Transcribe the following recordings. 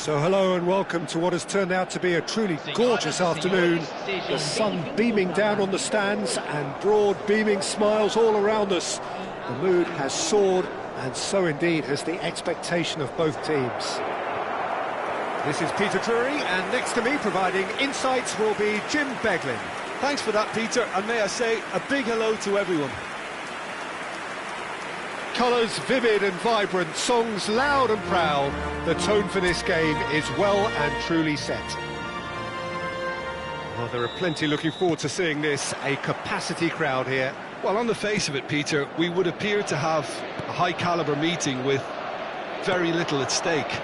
So hello and welcome to what has turned out to be a truly gorgeous afternoon. The sun beaming down on the stands and broad beaming smiles all around us. The mood has soared, and so indeed has the expectation of both teams. This is Peter Drury, and next to me providing insights will be Jim Beglin. Thanks for that, Peter, and may I say a big hello to everyone. Colours vivid and vibrant, songs loud and proud. The tone for this game is well and truly set. Well, there are plenty looking forward to seeing this, a capacity crowd here. Well, on the face of it, Peter, we would appear to have a high-caliber meeting with very little at stake.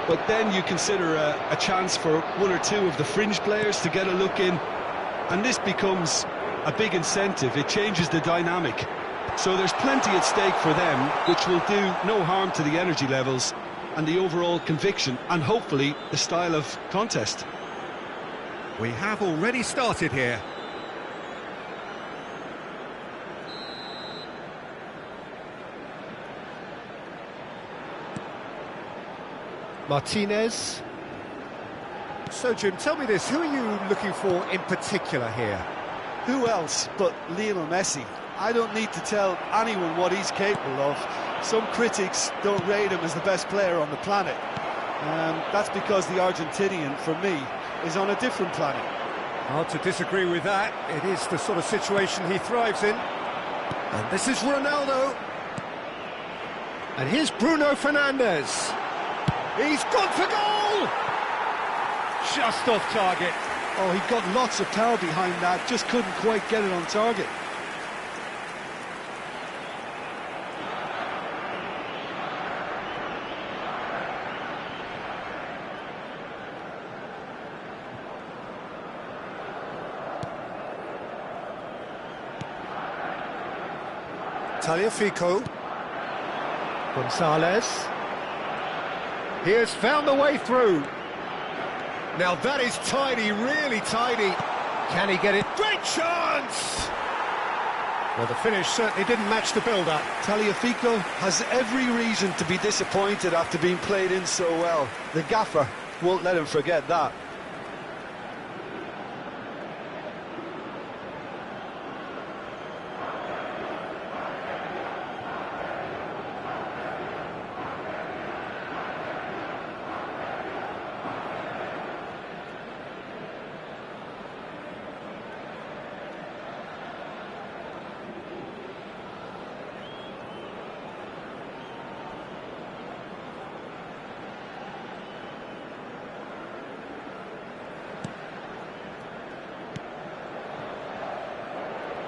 But then you consider a chance for one or two of the fringe players to get a look in, and this becomes a big incentive. It changes the dynamic. So there's plenty at stake for them, which will do no harm to the energy levels and the overall conviction and hopefully the style of contest. We have already started here. Martinez. So Jim, tell me this, who are you looking for in particular here? Who else but Lionel Messi? I don't need to tell anyone what he's capable of. Some critics don't rate him as the best player on the planet. That's because the Argentinian, for me, is on a different planet. Hard to disagree with that. It is the sort of situation he thrives in. And this is Ronaldo. And here's Bruno Fernandes. He's gone for goal! Just off target. Oh, he got lots of power behind that, just couldn't quite get it on target. Taliafico. Gonzalez. He has found the way through. Now that is tidy, really tidy. Can he get it? Great chance! Well, the finish certainly didn't match the build-up. Taliafico has every reason to be disappointed after being played in so well. The gaffer won't let him forget that.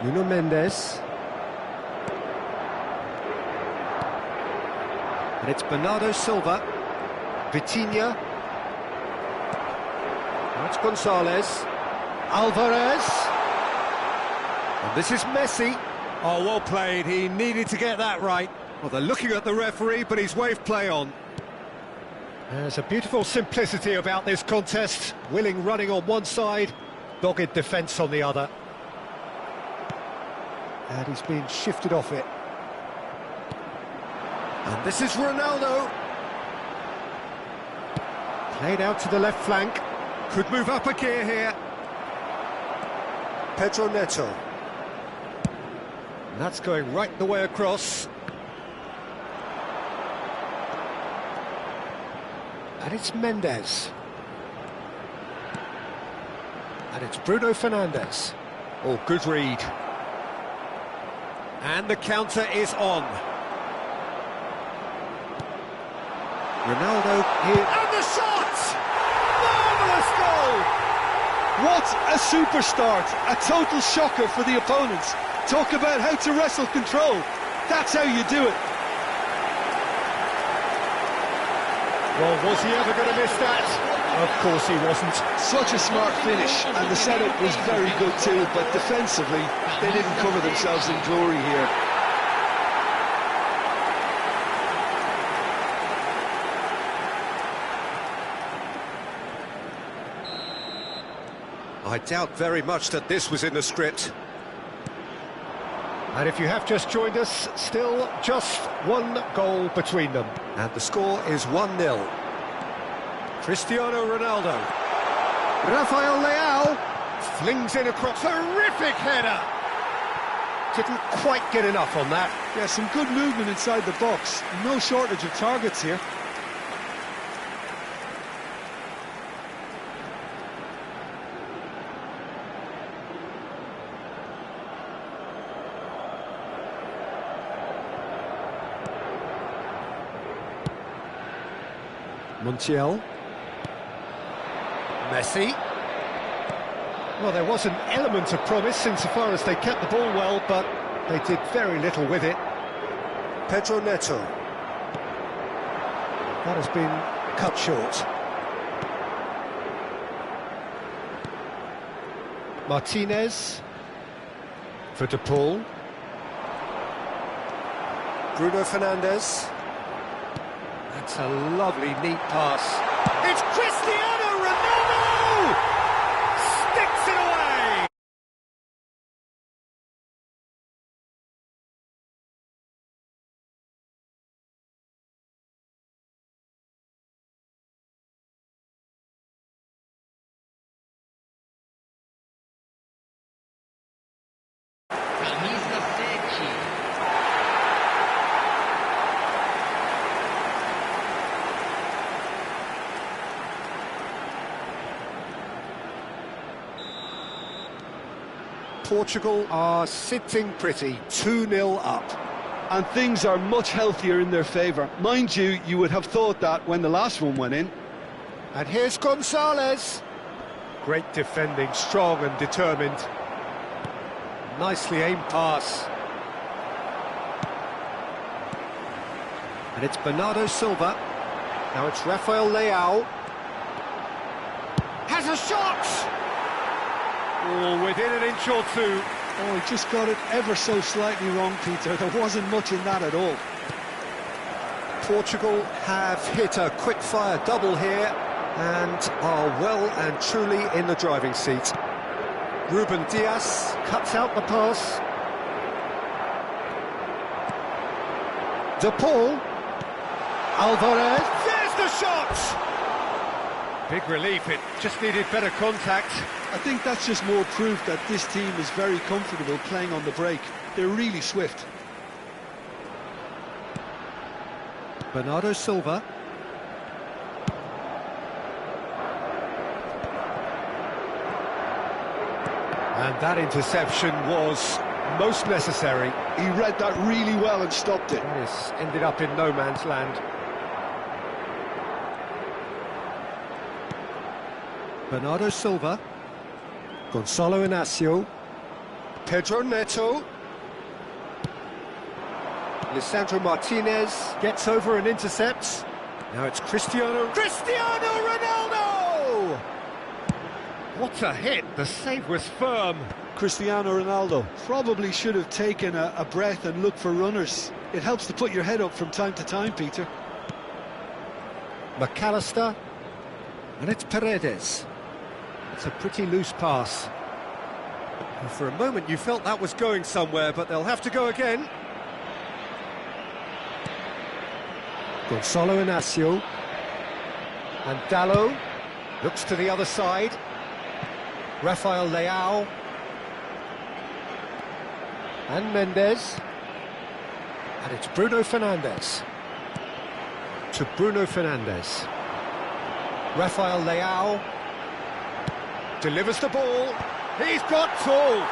Nuno Mendes. And it's Bernardo Silva. Vitinha. That's Gonzalez. Alvarez. And this is Messi. Oh, well played. He needed to get that right. Well, they're looking at the referee, but he's waved play on. There's a beautiful simplicity about this contest. Willing running on one side, dogged defence on the other. And he's been shifted off it. And this is Ronaldo. Played out to the left flank. Could move up a gear here. Pedro Neto. And that's going right the way across. And it's Mendes. And it's Bruno Fernandes. Oh, good read. And the counter is on. Ronaldo here. And the shot! Marvellous goal! What a super start. A total shocker for the opponents. Talk about how to wrestle control. That's how you do it. Well, was he ever going to miss that? Of course he wasn't. Such a smart finish, and the setup was very good too, but defensively, they didn't cover themselves in glory here. I doubt very much that this was in the script. And if you have just joined us, still just one goal between them. And the score is 1-0. Cristiano Ronaldo. Rafael Leao flings in across. Terrific header! Didn't quite get enough on that. Yeah, some good movement inside the box. No shortage of targets here. Montiel. Messi. Well, there was an element of promise insofar as they kept the ball well, but they did very little with it. Pedro Neto. That has been cut short. Martinez. For De Paul. Bruno Fernandes. That's a lovely, neat pass. It's Cristiano Ronaldo! Sticks it away! Portugal are sitting pretty, 2-0 up. And things are much healthier in their favour. Mind you, you would have thought that when the last one went in. And here's Gonzalez. Great defending, strong and determined. Nicely aimed pass. And it's Bernardo Silva. Now it's Rafael Leao. Has a shot! Oh, within an inch or two. Oh, he just got it ever so slightly wrong, Peter. There wasn't much in that at all. Portugal have hit a quick-fire double here and are well and truly in the driving seat. Ruben Dias cuts out the pass. De Paul. Alvarez. There's the shot! Big relief, it just needed better contact. I think that's just more proof that this team is very comfortable playing on the break. They're really swift. Bernardo Silva. And that interception was most necessary. He read that really well and stopped it. This ended up in no man's land. Bernardo Silva. Gonzalo Inacio. Pedro Neto. Lisandro Martinez gets over and intercepts. Now it's Cristiano Ronaldo! What a hit, the save was firm. Cristiano Ronaldo probably should have taken a breath and looked for runners. It helps to put your head up from time to time, Peter. McAllister. And it's Paredes. It's a pretty loose pass. And for a moment you felt that was going somewhere, but they'll have to go again. Gonzalo Inacio. And Dallo looks to the other side. Rafael Leao. And Mendes. And it's Bruno Fernandes. To Bruno Fernandes. Rafael Leao. Delivers the ball. He's got full.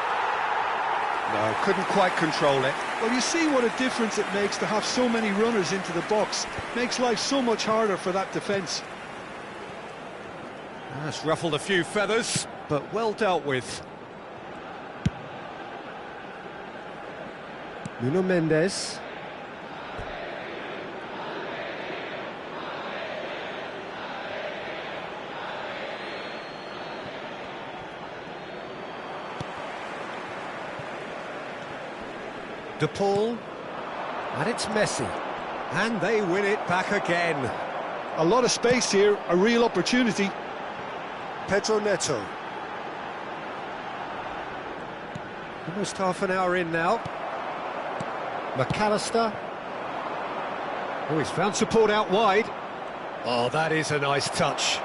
No, couldn't quite control it. Well, you see what a difference it makes to have so many runners into the box. Makes life so much harder for that defence. That's ruffled a few feathers, but well dealt with. Nuno Mendes. De Paul. And it's Messi. And they win it back again. A lot of space here, a real opportunity. Pedro Neto. Almost half an hour in now. McAllister. Oh, he's found support out wide. Oh, that is a nice touch.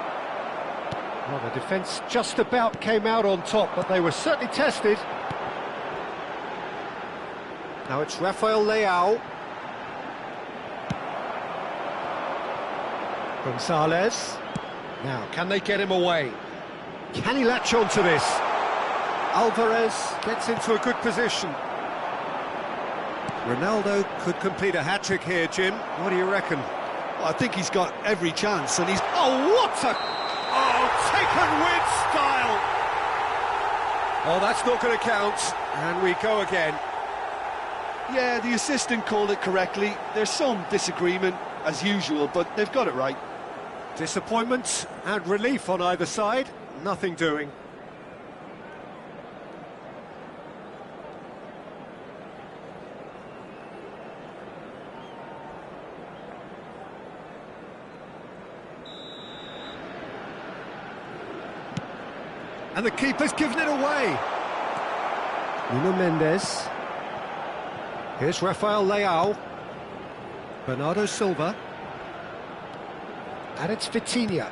Well, the defence just about came out on top, but they were certainly tested. Now it's Rafael Leao. Gonzalez. Now, can they get him away? Can he latch on to this? Alvarez gets into a good position. Ronaldo could complete a hat-trick here, Jim. What do you reckon? Well, I think he's got every chance, and he's... Oh, what a... Oh, taken with style! Oh, that's not going to count. And we go again. Yeah, the assistant called it correctly. There's some disagreement, as usual, but they've got it right. Disappointment and relief on either side. Nothing doing. And the keeper's given it away. Nuno Mendes. Here's Rafael Leao. Bernardo Silva. And it's Vitinha.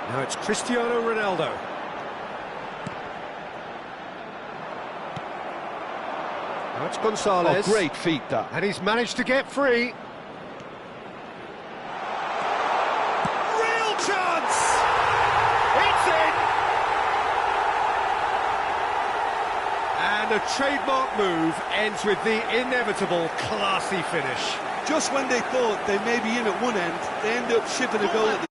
Now it's Cristiano Ronaldo. Now it's Gonzalez. Oh, great feat, that. And he's managed to get free. Real chance! It's in! And a trademark move ends with the inevitable classy finish. Just when they thought they may be in at one end, they end up shipping a goal at the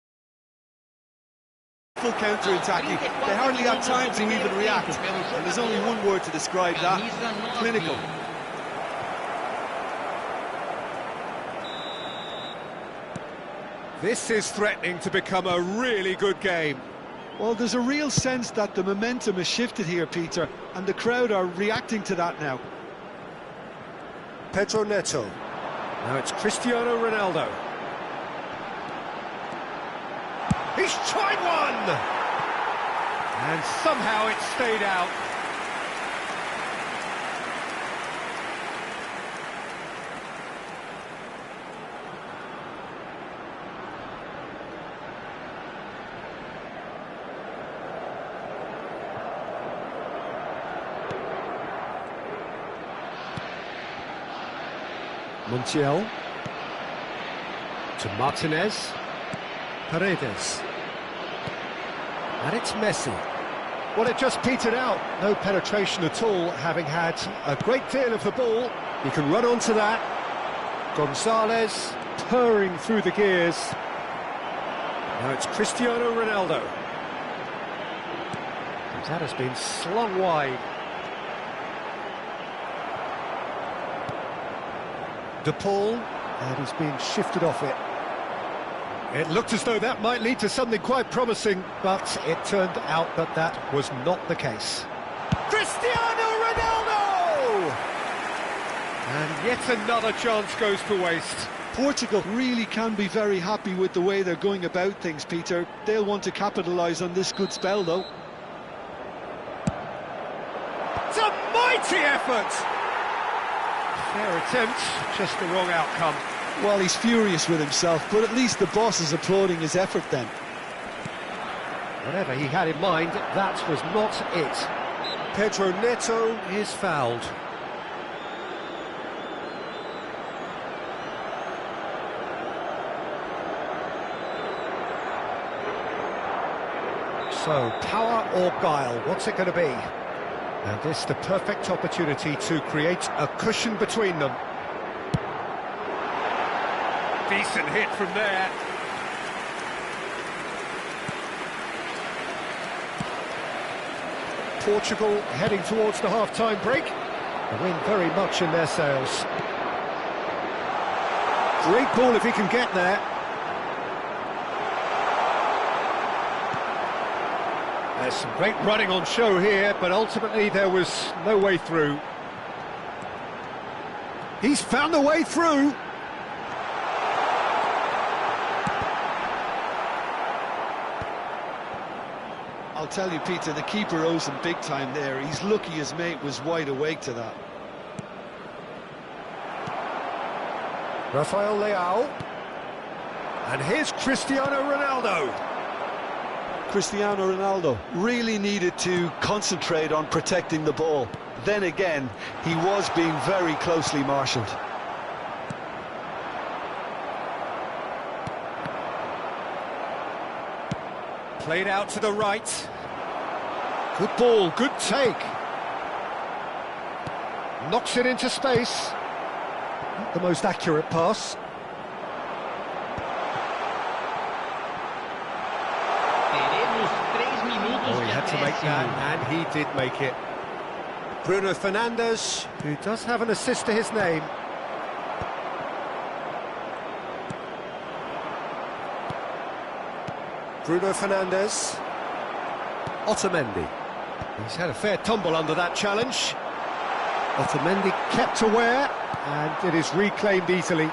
full counter-attacking. They hardly had time to even react, and there's only one word to describe that: clinical. This is threatening to become a really good game. Well, there's a real sense that the momentum has shifted here, Peter, and the crowd are reacting to that now. Pedro Neto. Now it's Cristiano Ronaldo. He's tried one! And somehow it stayed out. Montiel. To Martinez. Paredes. And it's Messi. Well, it just petered out. No penetration at all, having had a great deal of the ball. He can run onto that. Gonzalez purring through the gears. Now it's Cristiano Ronaldo. That has been slung wide. De Paul, and he's being shifted off it. It looked as though that might lead to something quite promising, but it turned out that that was not the case. Cristiano Ronaldo! And yet another chance goes to waste. Portugal really can be very happy with the way they're going about things, Peter. They'll want to capitalise on this good spell, though. It's a mighty effort! Fair attempt, just the wrong outcome. Well, he's furious with himself, but at least the boss is applauding his effort then. Whatever he had in mind, that was not it. Pedro Neto is fouled. So, power or guile, what's it going to be? And this the perfect opportunity to create a cushion between them. Decent hit from there. Portugal heading towards the half-time break. The wind very much in their sails. Great ball if he can get there. There's some great running on show here, but ultimately there was no way through. He's found a way through. I'll tell you, Peter, the keeper owes him big time there. He's lucky his mate was wide awake to that. Rafael Leao. And here's Cristiano Ronaldo. Cristiano Ronaldo really needed to concentrate on protecting the ball. Then again, he was being very closely marshalled. Played out to the right. Good ball, good take. Knocks it into space. Not the most accurate pass. Oh, he had to make that, and he did make it. Bruno Fernandes, who does have an assist to his name. Bruno Fernandes. Otamendi. He's had a fair tumble under that challenge. Otamendi kept aware, and it is reclaimed easily.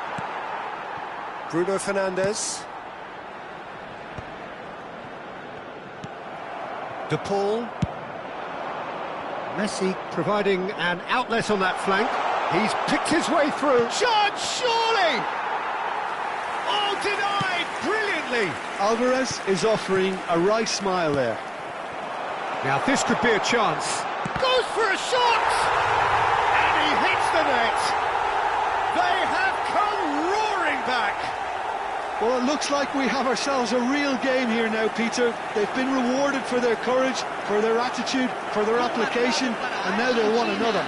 Bruno Fernandes. De Paul. Messi providing an outlet on that flank. He's picked his way through. Shot, surely! Oh, denied brilliantly! Alvarez is offering a wry smile there. Now this could be a chance. Goes for a shot! And he hits the net! They have come roaring back! Well, it looks like we have ourselves a real game here now, Peter. They've been rewarded for their courage, for their attitude, for their application, and now they want another.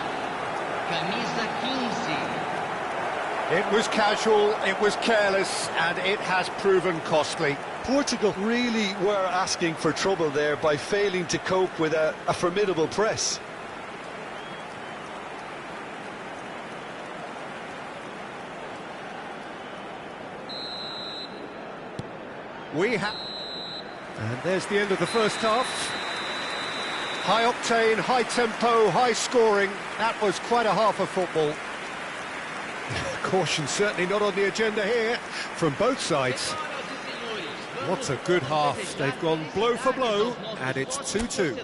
It was casual, it was careless, and it has proven costly. Portugal really were asking for trouble there by failing to cope with a formidable press. And there's the end of the first half. High octane, high tempo, high scoring. That was quite a half of football. Caution certainly not on the agenda here from both sides. What a good half. They've gone blow for blow, and it's 2-2.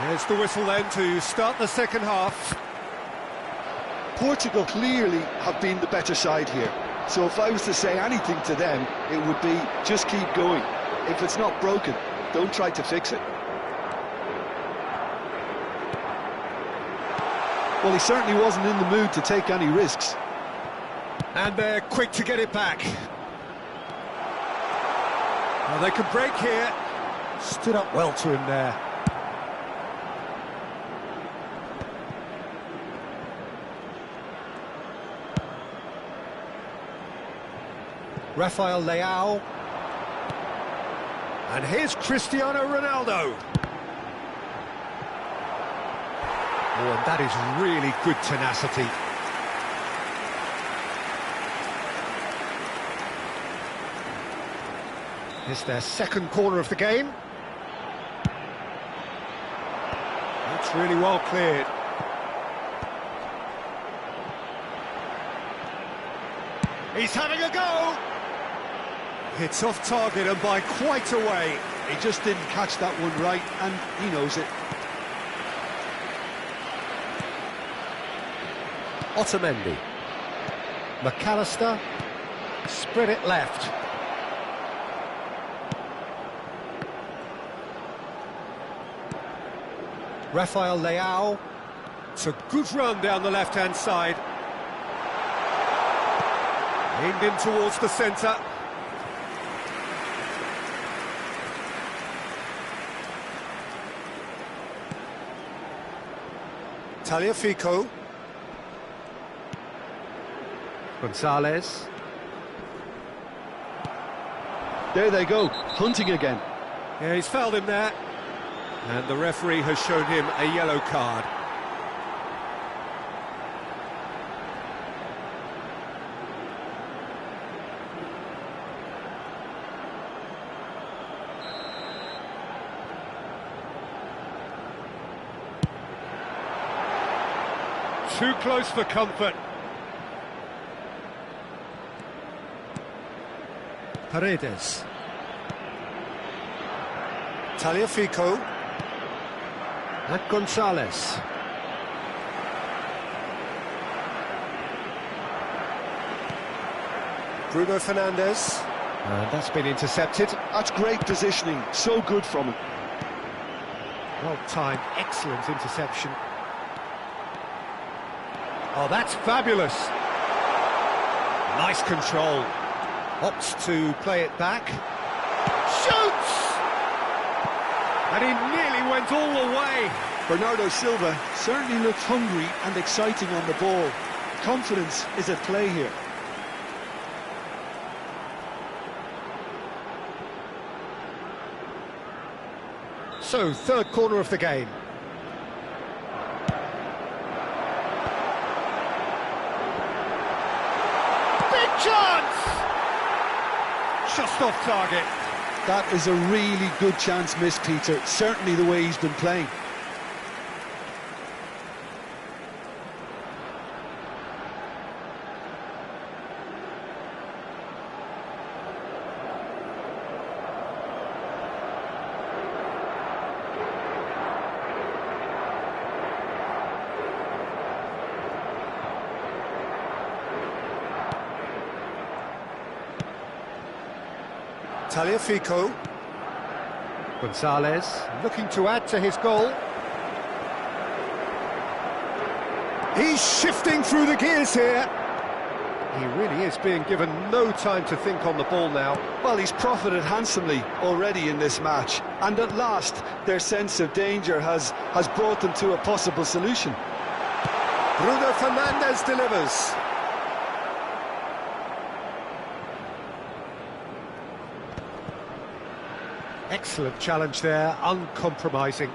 There's the whistle then to start the second half. Portugal clearly have been the better side here. So if I was to say anything to them, it would be just keep going. If it's not broken, don't try to fix it. Well, he certainly wasn't in the mood to take any risks. And they're quick to get it back. Well, they can break here. Stood up well to him there. Rafael Leao. And here's Cristiano Ronaldo. Oh, and that is really good tenacity. It's their second corner of the game. That's really well cleared. He's having a go! It's off target and by quite a way. He just didn't catch that one right, and he knows it. Otamendi. McAllister. Spread it left. Rafael Leao. It's a good run down the left-hand side. Aimed in towards the centre. Tagliafico. Gonzalez. There they go, hunting again. Yeah, he's fouled him there. And the referee has shown him a yellow card. too close for comfort. Paredes. Tagliafico. And Gonzalez. Bruno Fernandes. And that's been intercepted. That's great positioning, so good from him. Well-timed, excellent interception. Oh, that's fabulous. Nice control. Opts to play it back. Shoots! And he nearly went all the way. Bernardo Silva certainly looks hungry and exciting on the ball. Confidence is at play here. So, third corner of the game. Big chance! Just off target. That is a really good chance missed, Peter. Certainly the way he's been playing. Tagliafico. Gonzalez looking to add to his goal. He's shifting through the gears here. He really is being given no time to think on the ball now. Well, he's profited handsomely already in this match, and at last their sense of danger has brought them to a possible solution. Bruno Fernandes delivers. Excellent challenge there, uncompromising.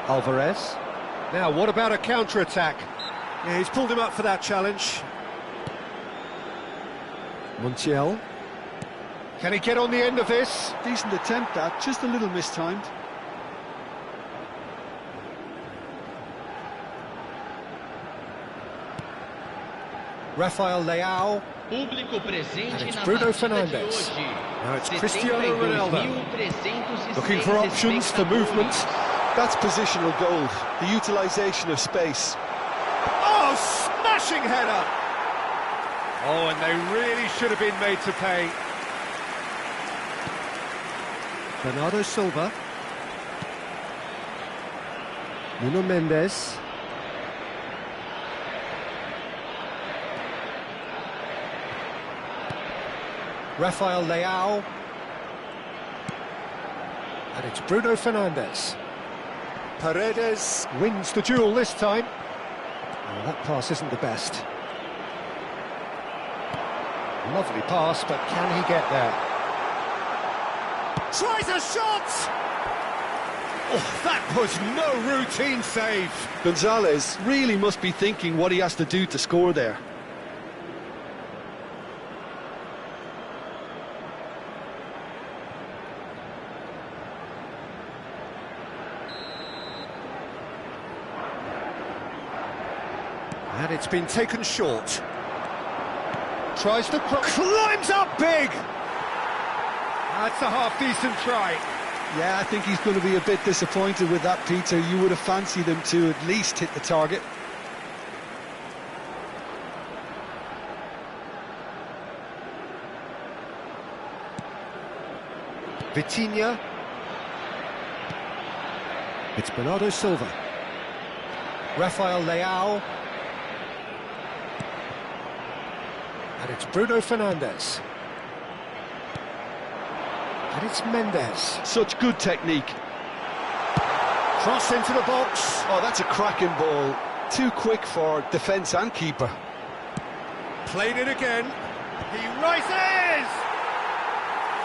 Alvarez. Now, what about a counter-attack? Yeah, he's pulled him up for that challenge. Montiel. Can he get on the end of this? Decent attempt at, just a little mistimed. Rafael Leao. And it's Bruno Fernandes. Now it's Cristiano Ronaldo. Looking for options for movement. That's positional gold, the utilisation of space. Oh, smashing header! Oh, and they really should have been made to pay. Bernardo Silva. Nuno Mendes. Rafael Leao. And it's Bruno Fernandes. Paredes wins the duel this time. Oh, that pass isn't the best. Lovely pass, but can he get there? Tries a shot! Oh, that was no routine save. Gonzalez really must be thinking what he has to do to score there. And it's been taken short. Tries to climbs up big! That's a half-decent try. Yeah, I think he's going to be a bit disappointed with that, Peter. You would have fancied him to at least hit the target. Vitinha. It's Bernardo Silva. Rafael Leao. And it's Bruno Fernandes. And it's Mendes. Such good technique. Cross into the box. Oh, that's a cracking ball. Too quick for defence and keeper. Played it again. He rises!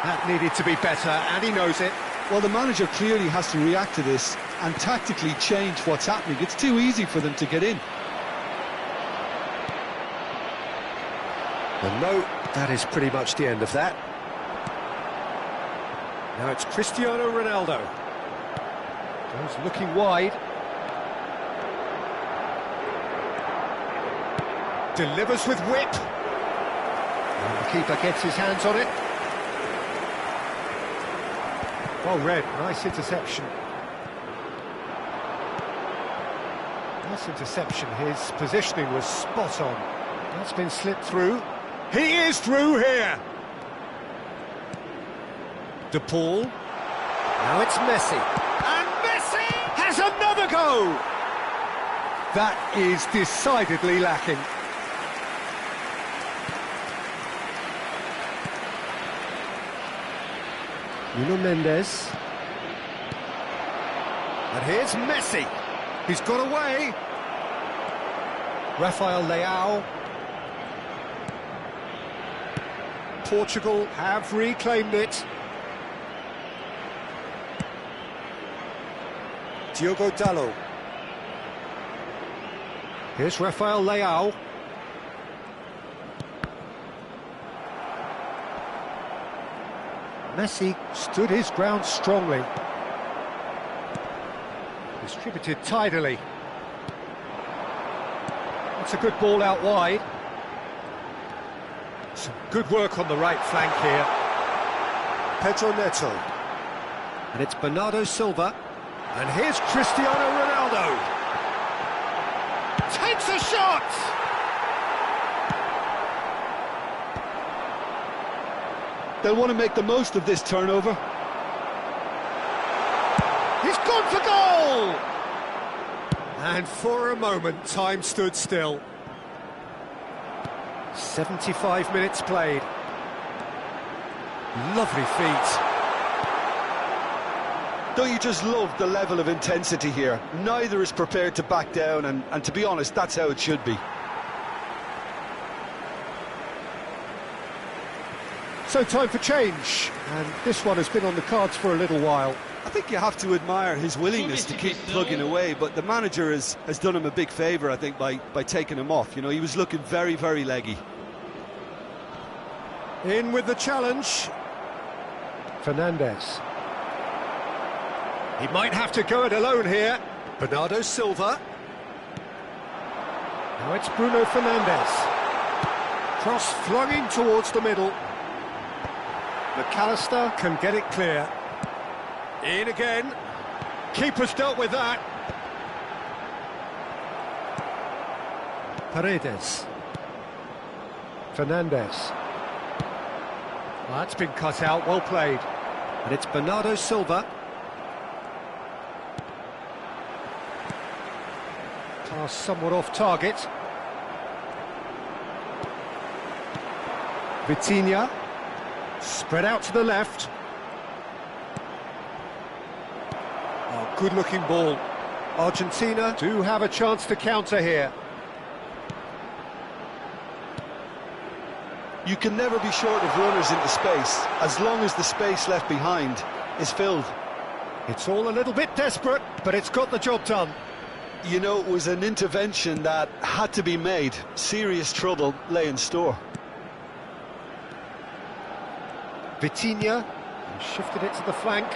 That needed to be better, and he knows it. Well, the manager clearly has to react to this and tactically change what's happening. It's too easy for them to get in. And no, that is pretty much the end of that. Now it's Cristiano Ronaldo. Goes looking wide. Delivers with whip. And the keeper gets his hands on it. Well read, nice interception. Nice interception, his positioning was spot on. That's been slipped through. He is through here! De Paul. Now it's Messi. And Messi has another go! That is decidedly lacking. Nuno Mendes. And here's Messi. He's got away. Rafael Leao. Portugal have reclaimed it. Diogo Dalot. Here's Rafael Leao. Messi stood his ground strongly. Distributed tidily. That's a good ball out wide. Some good work on the right flank here. Pedro Neto. And it's Bernardo Silva. And here's Cristiano Ronaldo. Takes a shot! They'll want to make the most of this turnover. He's gone for goal! And for a moment, time stood still. 75 minutes played. Lovely feet. Don't you just love the level of intensity here? Neither is prepared to back down, and to be honest, that's how it should be. So time for change, and this one has been on the cards for a little while. I think you have to admire his willingness to keep plugging away, but the manager has done him a big favour, I think, by taking him off. You know, he was looking very, very leggy. In with the challenge. Fernandes. He might have to go it alone here. Bernardo Silva. Now it's Bruno Fernandes. Cross flung in towards the middle. McAllister can get it clear. In again. Keeper's dealt with that. Paredes. Fernandes. Well, that's been cut out, well played. And it's Bernardo Silva. Pass somewhat off target. Vitinha. Spread out to the left. Oh, good-looking ball. Argentina do have a chance to counter here. You can never be short of runners into space, as long as the space left behind is filled. It's all a little bit desperate, but it's got the job done. You know, it was an intervention that had to be made. Serious trouble lay in store. Vitinha shifted it to the flank.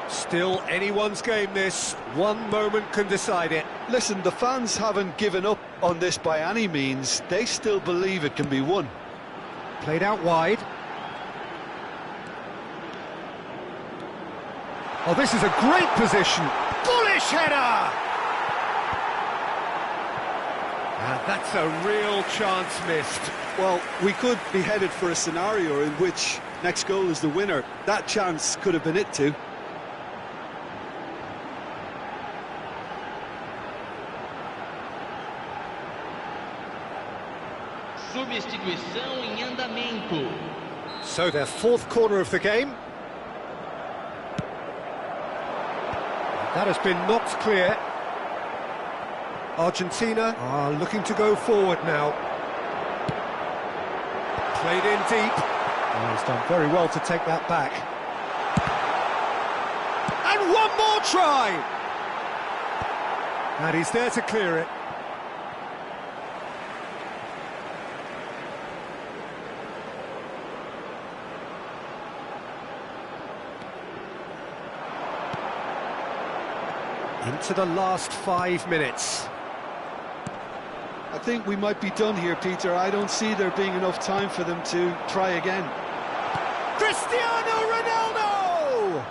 Still anyone's game this. One moment can decide it. Listen, the fans haven't given up on this by any means. They still believe it can be won. Played out wide. Oh, this is a great position. Bullish header! And that's a real chance missed. Well, we could be headed for a scenario in which next goal is the winner. That chance could have been it too. Substituição em andamento. So their fourth corner of the game. That has been knocked clear. Argentina are looking to go forward now. Played in deep. Oh, he's done very well to take that back. And one more try! And he's there to clear it. Into the last 5 minutes. I think we might be done here, Peter. I don't see there being enough time for them to try again. Cristiano Ronaldo!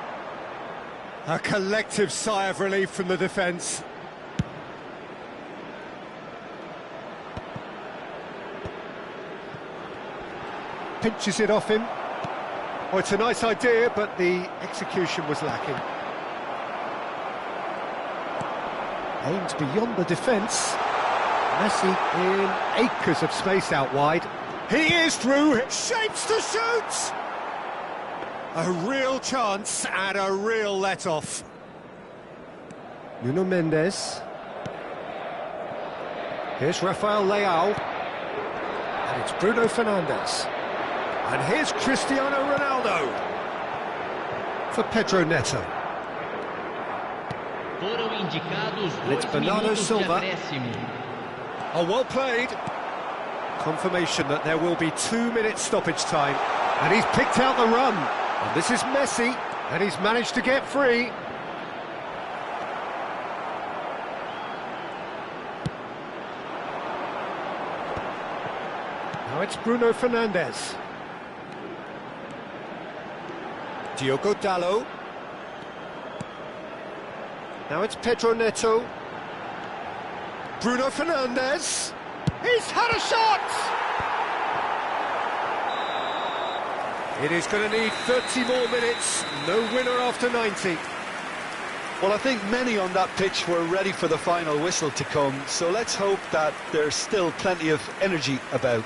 A collective sigh of relief from the defence. Pinches it off him. Oh, it's a nice idea, but the execution was lacking. Aimed beyond the defence. Messi in acres of space out wide. He is through, shapes to shoot! A real chance and a real let-off. Nuno Mendes. Here's Rafael Leao. And it's Bruno Fernandes. And here's Cristiano Ronaldo. For Pedro Neto. And it's Bernardo Silva. Oh, well played. Confirmation that there will be 2 minutes stoppage time. And he's picked out the run. And this is Messi. And he's managed to get free. Now it's Bruno Fernandes. Diogo Dalot. Now it's Pedro Neto. Bruno Fernandes. He's had a shot! It is going to need 30 more minutes. No winner after 90. Well, I think many on that pitch were ready for the final whistle to come, so let's hope that there's still plenty of energy about.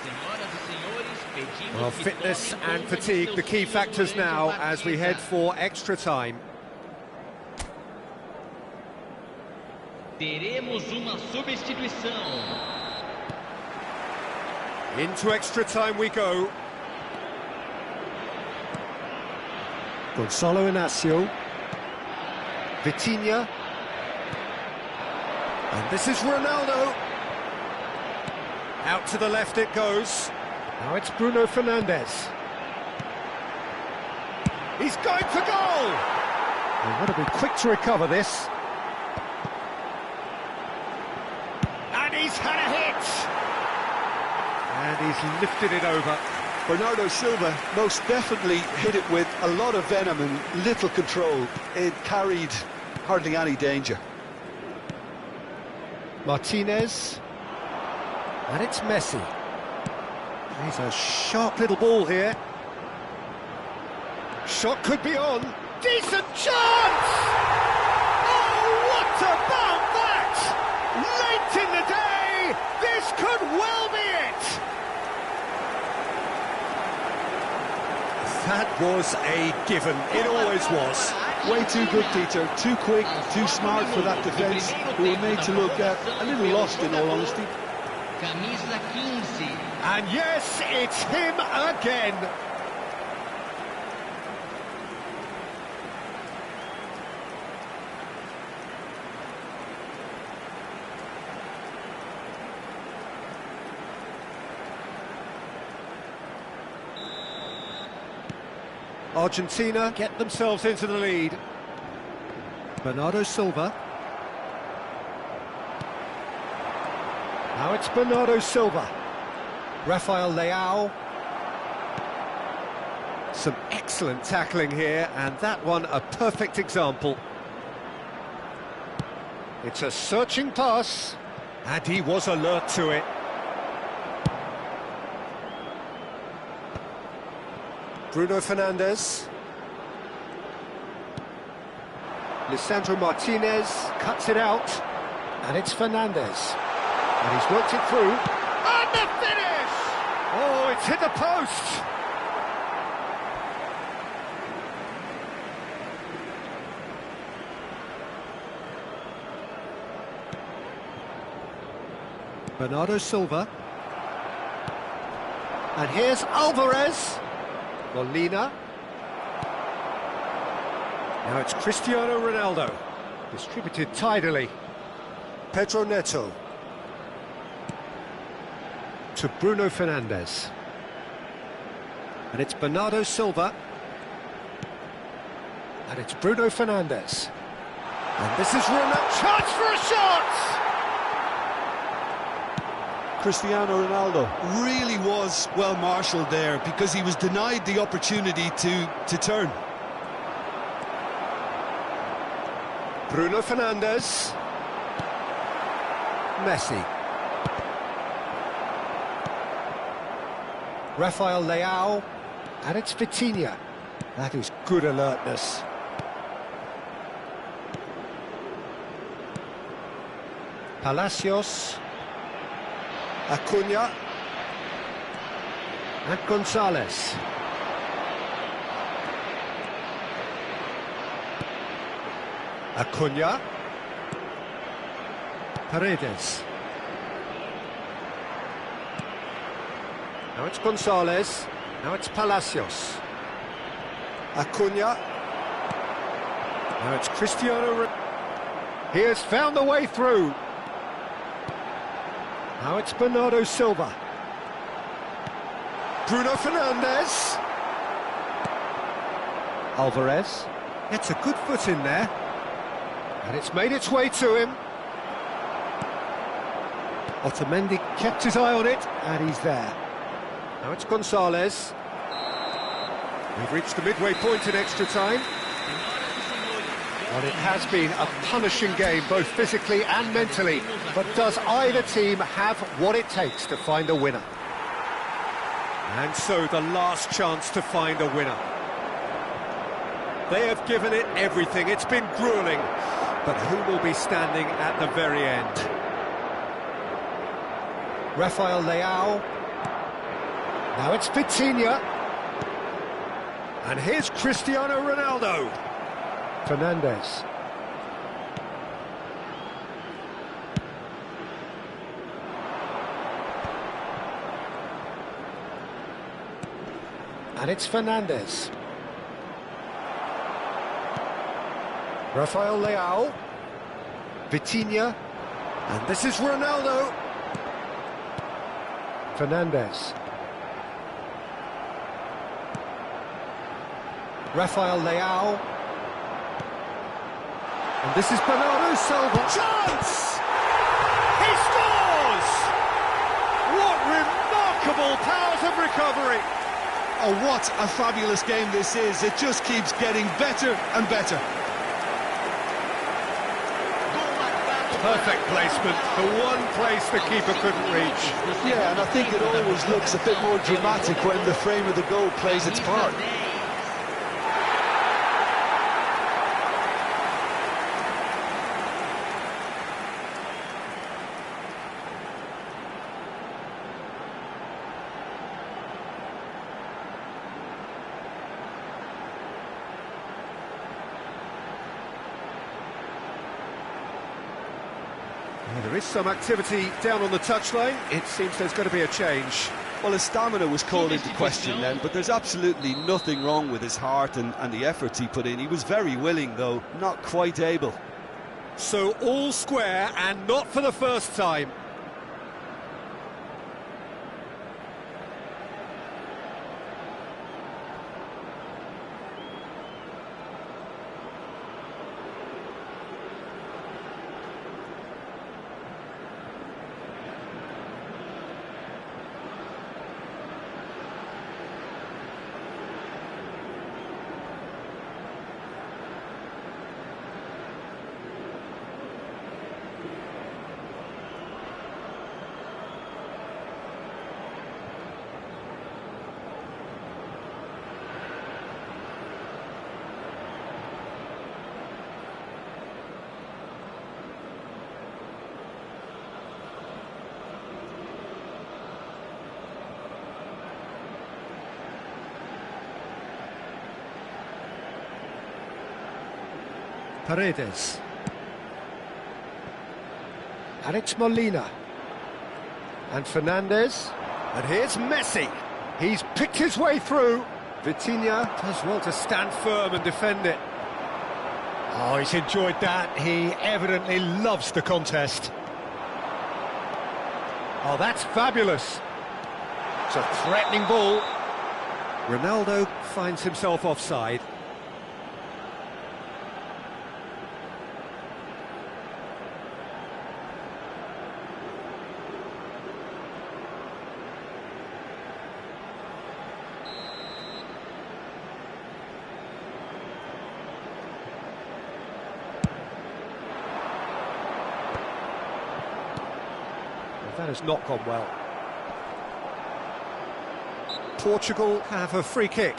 Well, fitness and fatigue, the key factors now as we head for extra time. Teremos uma substituição. Into extra time we go. Gonzalo Inacio. Vitinha. And this is Ronaldo. Out to the left it goes. Now it's Bruno Fernandes. He's going for goal! They've got to be quick to recover this. And he's had a hit! And he's lifted it over. Bernardo Silva most definitely hit it with a lot of venom and little control. It carried hardly any danger. Martinez. And it's Messi. He's a sharp little ball here. Shot could be on. Decent chance! Oh, what about that? Late in the day, this could well be it. That was a given. It always was. Way too good, Peter. Too quick, too smart for that defence, who were made to look a little lost, in all honesty. Camisa 15. And yes, it's him again. Argentina get themselves into the lead. Bernardo Silva. Now it's Bernardo Silva. Rafael Leao. Some excellent tackling here, and that one a perfect example. It's a searching pass, and he was alert to it. Bruno Fernandes. Lisandro Martinez cuts it out, and it's Fernandes. And he's worked it through. And the finish! Oh, it's hit the post! Bernardo Silva. And here's Alvarez. Molina. Now it's Cristiano Ronaldo. Distributed tidily. Pedro Neto. To Bruno Fernandes. And it's Bernardo Silva. And it's Bruno Fernandes. And this is Ronaldo. Chance for a shot! Cristiano Ronaldo. Really was well marshalled there because he was denied the opportunity to turn. Bruno Fernandes. Messi. Rafael Leao. And it's Vitinha. That is good alertness. Palacios. Acuna. And Gonzalez. Acuna. Paredes. Now it's Gonzalez. Now it's Palacios. Acuna. Now it's Cristiano. He has found the way through. Now it's Bernardo Silva. Bruno Fernandes. Alvarez. Gets a good foot in there. And it's made its way to him. Otamendi kept his eye on it, and he's there. Now it's Gonzalez. We've reached the midway point in extra time. Well, it has been a punishing game, both physically and mentally. But does either team have what it takes to find a winner? And so the last chance to find a winner. They have given it everything. It's been gruelling. But who will be standing at the very end? Rafael Leao. Now it's Vitinha. And here's Cristiano Ronaldo. Fernandes. And it's Fernandes. Rafael Leao. Vitinha. And this is Ronaldo. Fernandes. Rafael Leao. And this is Bernardo Silva. Chance! He scores! What remarkable powers of recovery! Oh, what a fabulous game this is. It just keeps getting better and better. Perfect placement, the one place the keeper couldn't reach. Yeah, and I think it always looks a bit more dramatic when the frame of the goal plays its part. There is some activity down on the touchline. It seems there's going to be a change. Well, his stamina was called into question then, but there's absolutely nothing wrong with his heart and the efforts he put in. He was very willing, though, not quite able. So all square, and not for the first time. Paredes. And it's Molina. And Fernandes. And here's Messi. He's picked his way through. Vitinha does well to stand firm and defend it. Oh, he's enjoyed that. He evidently loves the contest. Oh, that's fabulous. It's a threatening ball. Ronaldo finds himself offside. That has not gone well. Portugal have a free kick.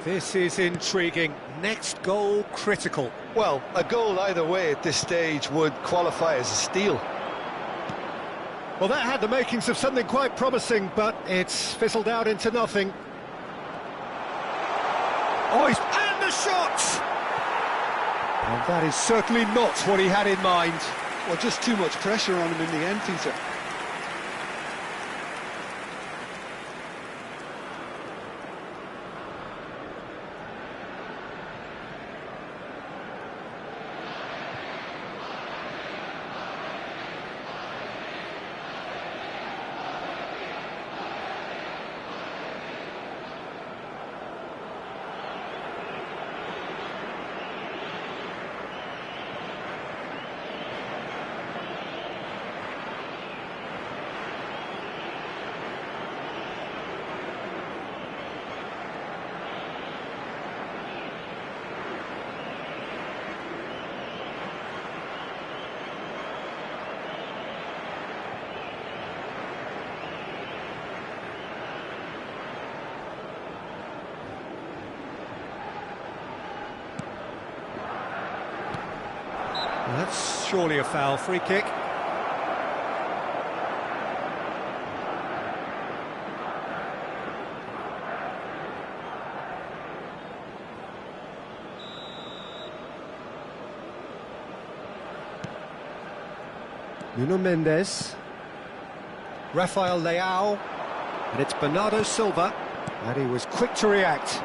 This is intriguing. Next goal critical. Well, a goal either way at this stage would qualify as a steal. Well, that had the makings of something quite promising, but it's fizzled out into nothing. Oh, and the shot! And that is certainly not what he had in mind. Well, just too much pressure on him in the end, Peter. That's surely a foul. Free kick. Nuno Mendes. Rafael Leao. And it's Bernardo Silva. And he was quick to react.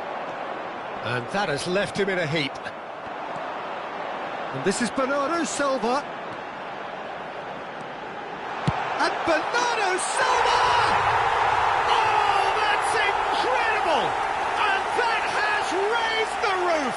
And that has left him in a heap. And this is Bernardo Silva. And Bernardo Silva! Oh, that's incredible! And that has raised the roof!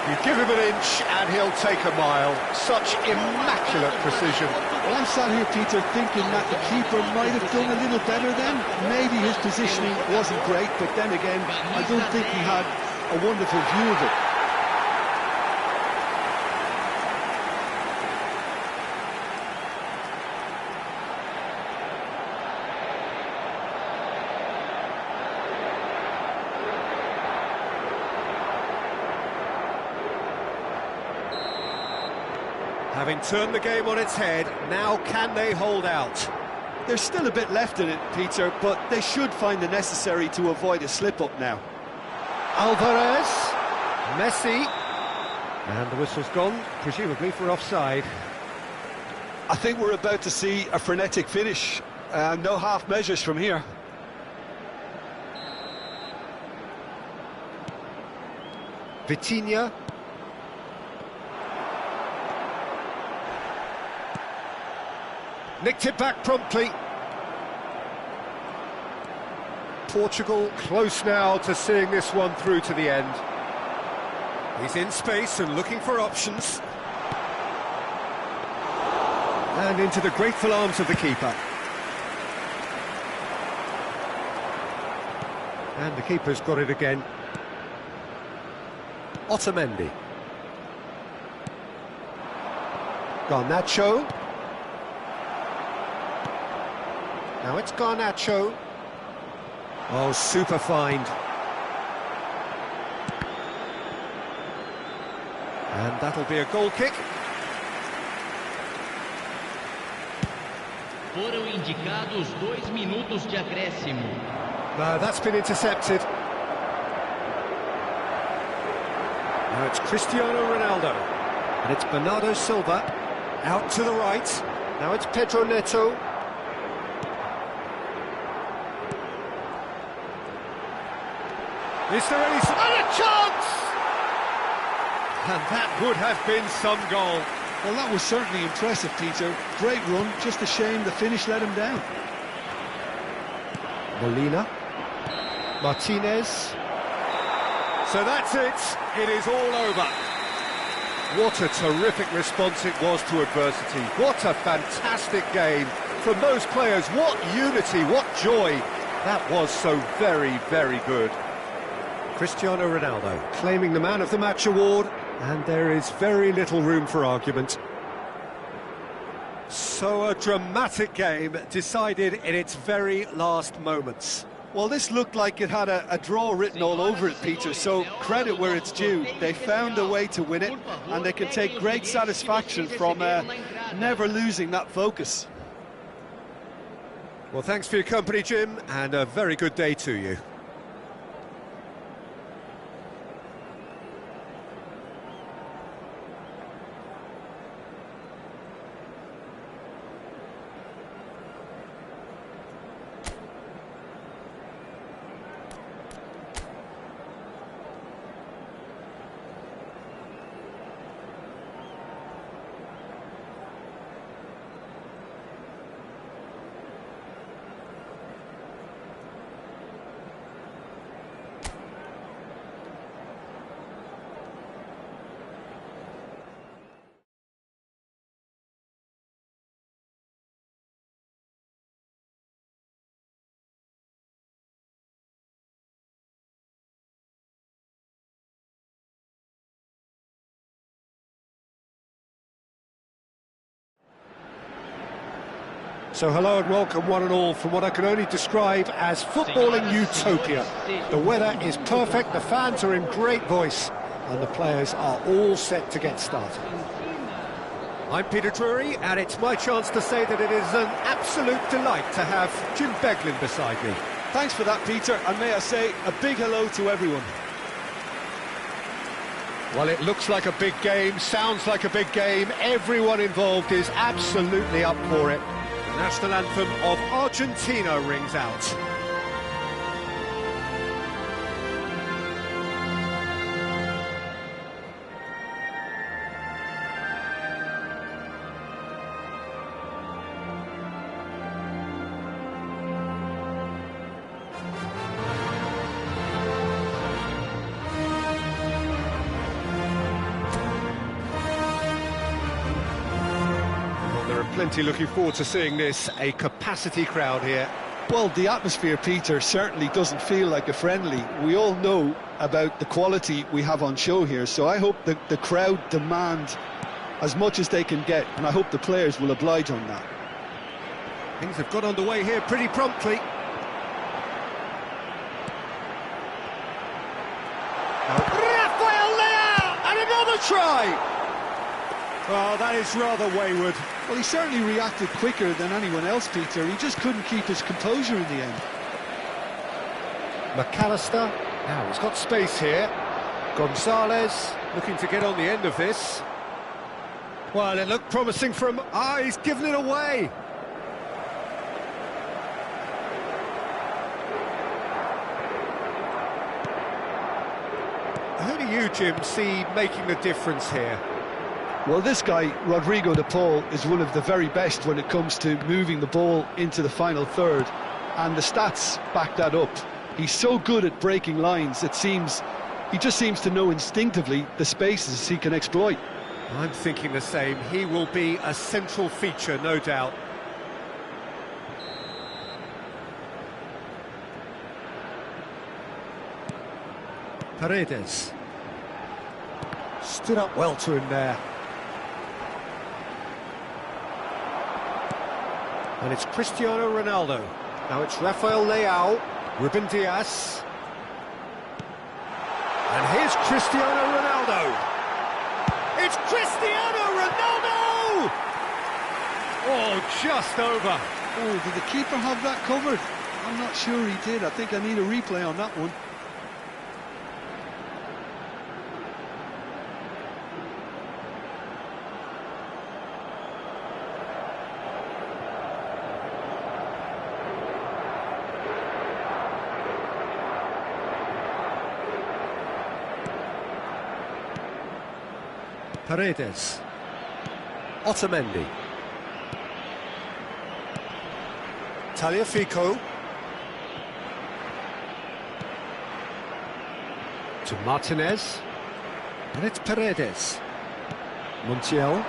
You give him an inch and he'll take a mile. Such immaculate precision. Well, I'm sat here, Peter, thinking that the keeper might have done a little better then. Maybe his positioning wasn't great, but then again, I don't think he had a wonderful view of it. Having turned the game on its head, now can they hold out? There's still a bit left in it, Peter, but they should find the necessary to avoid a slip-up now. Alvarez, Messi, and the whistle's gone, presumably for offside. I think we're about to see a frenetic finish. No half measures from here. Vitinha. Nicked it back promptly. Portugal close now to seeing this one through to the end. He's in space and looking for options. And into the grateful arms of the keeper. And the keeper's got it again. Otamendi. Garnacho. Now it's Garnacho. Oh, super find. And that'll be a goal kick. Foram indicados 2 minutos de acréscimo. That's been intercepted. Now it's Cristiano Ronaldo. And it's Bernardo Silva. Out to the right. Now it's Pedro Neto. Is there any... And a chance! And that would have been some goal. Well, that was certainly impressive, Peter. Great run, just a shame the finish let him down. Molina. Martinez. So that's it. It is all over. What a terrific response it was to adversity. What a fantastic game from those players. What unity, what joy. That was so very, very good. Cristiano Ronaldo claiming the Man of the Match award, and there is very little room for argument. So a dramatic game decided in its very last moments. Well, this looked like it had a draw written all over it, Peter, so credit where it's due. They found a way to win it, and they can take great satisfaction from never losing that focus. Well, thanks for your company, Jim, and a very good day to you. So hello and welcome one and all from what I can only describe as footballing utopia. The weather is perfect, the fans are in great voice, and the players are all set to get started. I'm Peter Drury, and it's my chance to say that it is an absolute delight to have Jim Beglin beside me. Thanks for that, Peter, and may I say a big hello to everyone. Well, it looks like a big game, sounds like a big game, everyone involved is absolutely up for it. The national anthem of Argentina rings out. Plenty looking forward to seeing this, a capacity crowd here. Well, the atmosphere, Peter, certainly doesn't feel like a friendly. We all know about the quality we have on show here, so I hope that the crowd demand as much as they can get, and I hope the players will oblige on that. Things have got underway here pretty promptly. Rafael Leao, and another try! Well, that is rather wayward. Well, he certainly reacted quicker than anyone else, Peter. He just couldn't keep his composure in the end. McAllister, now he's got space here. Gonzalez looking to get on the end of this. Well, it looked promising from... he's given it away. Who do you, Jim, see making the difference here? Well, this guy, Rodrigo de Paul, is one of the very best when it comes to moving the ball into the final third, and the stats back that up. He's so good at breaking lines, it seems he just seems to know instinctively the spaces he can exploit. I'm thinking the same. He will be a central feature, no doubt. Paredes stood up well to him there. And it's Cristiano Ronaldo. Now it's Rafael Leao, Ruben Dias. And here's Cristiano Ronaldo. It's Cristiano Ronaldo! Oh, just over. Oh, did the keeper have that covered? I'm not sure he did. I think I need a replay on that one. Paredes. Otamendi. Tagliafico. To Martinez. And it's Paredes. Montiel.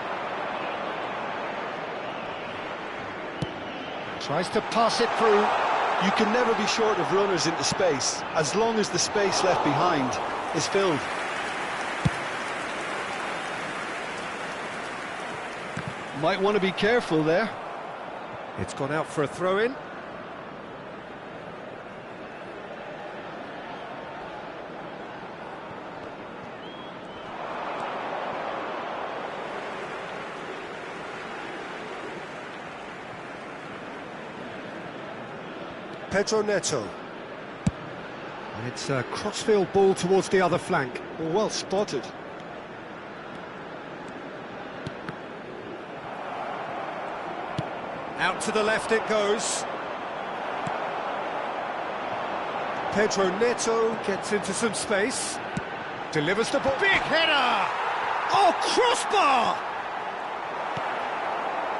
Tries to pass it through. You can never be short of runners into space, as long as the space left behind is filled. Might want to be careful there. It's gone out for a throw-in. Pedro Neto. And it's a crossfield ball towards the other flank. Well spotted. Out to the left it goes. Pedro Neto gets into some space. Delivers the ball. Big header! Oh, crossbar!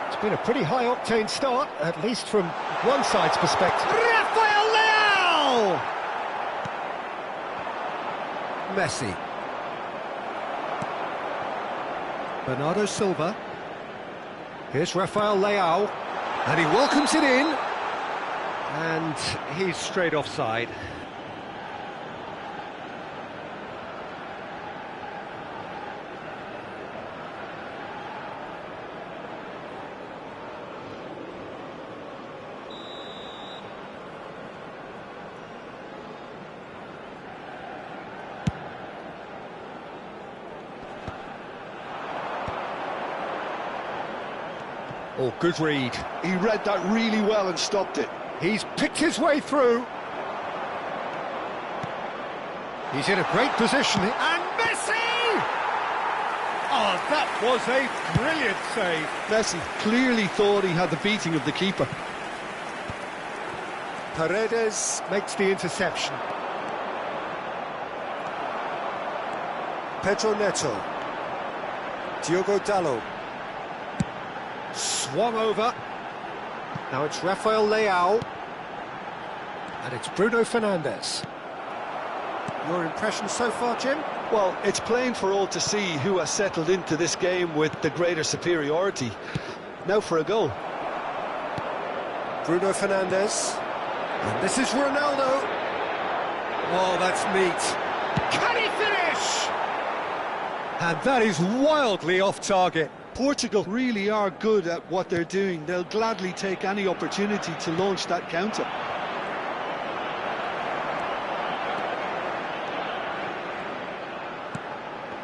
It's been a pretty high-octane start, at least from one side's perspective. Rafael Leao! Messi. Bernardo Silva. Here's Rafael Leao. And he welcomes it in. And he's straight offside. Oh, good read. He read that really well and stopped it. He's picked his way through. He's in a great position. And Messi! Oh, that was a brilliant save. Messi clearly thought he had the beating of the keeper. Paredes makes the interception. Pedro Neto. Diogo Dalot. Swung over. Now it's Rafael Leao. And it's Bruno Fernandes. Your impression so far, Jim? Well, it's plain for all to see who has settled into this game with the greater superiority. Now for a goal. Bruno Fernandes. And this is Ronaldo. Oh, that's neat. Can he finish? And that is wildly off target. Portugal really are good at what they're doing. They'll gladly take any opportunity to launch that counter.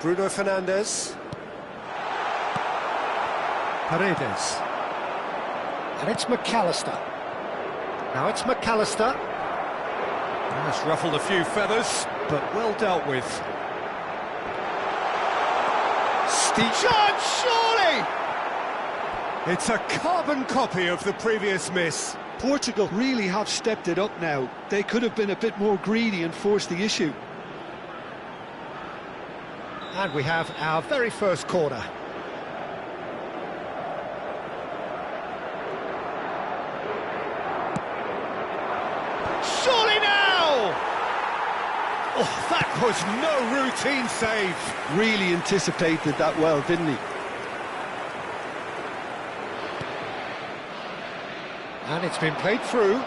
Bruno Fernandes. Paredes. And it's McAllister. Now it's McAllister. That's ruffled a few feathers, but well dealt with. Shot, surely! It's a carbon copy of the previous miss. Portugal really have stepped it up now. They could have been a bit more greedy and forced the issue. And we have our very first corner. Surely now! Oh, that was no routine save. Really anticipated that well, didn't he? And it's been played through.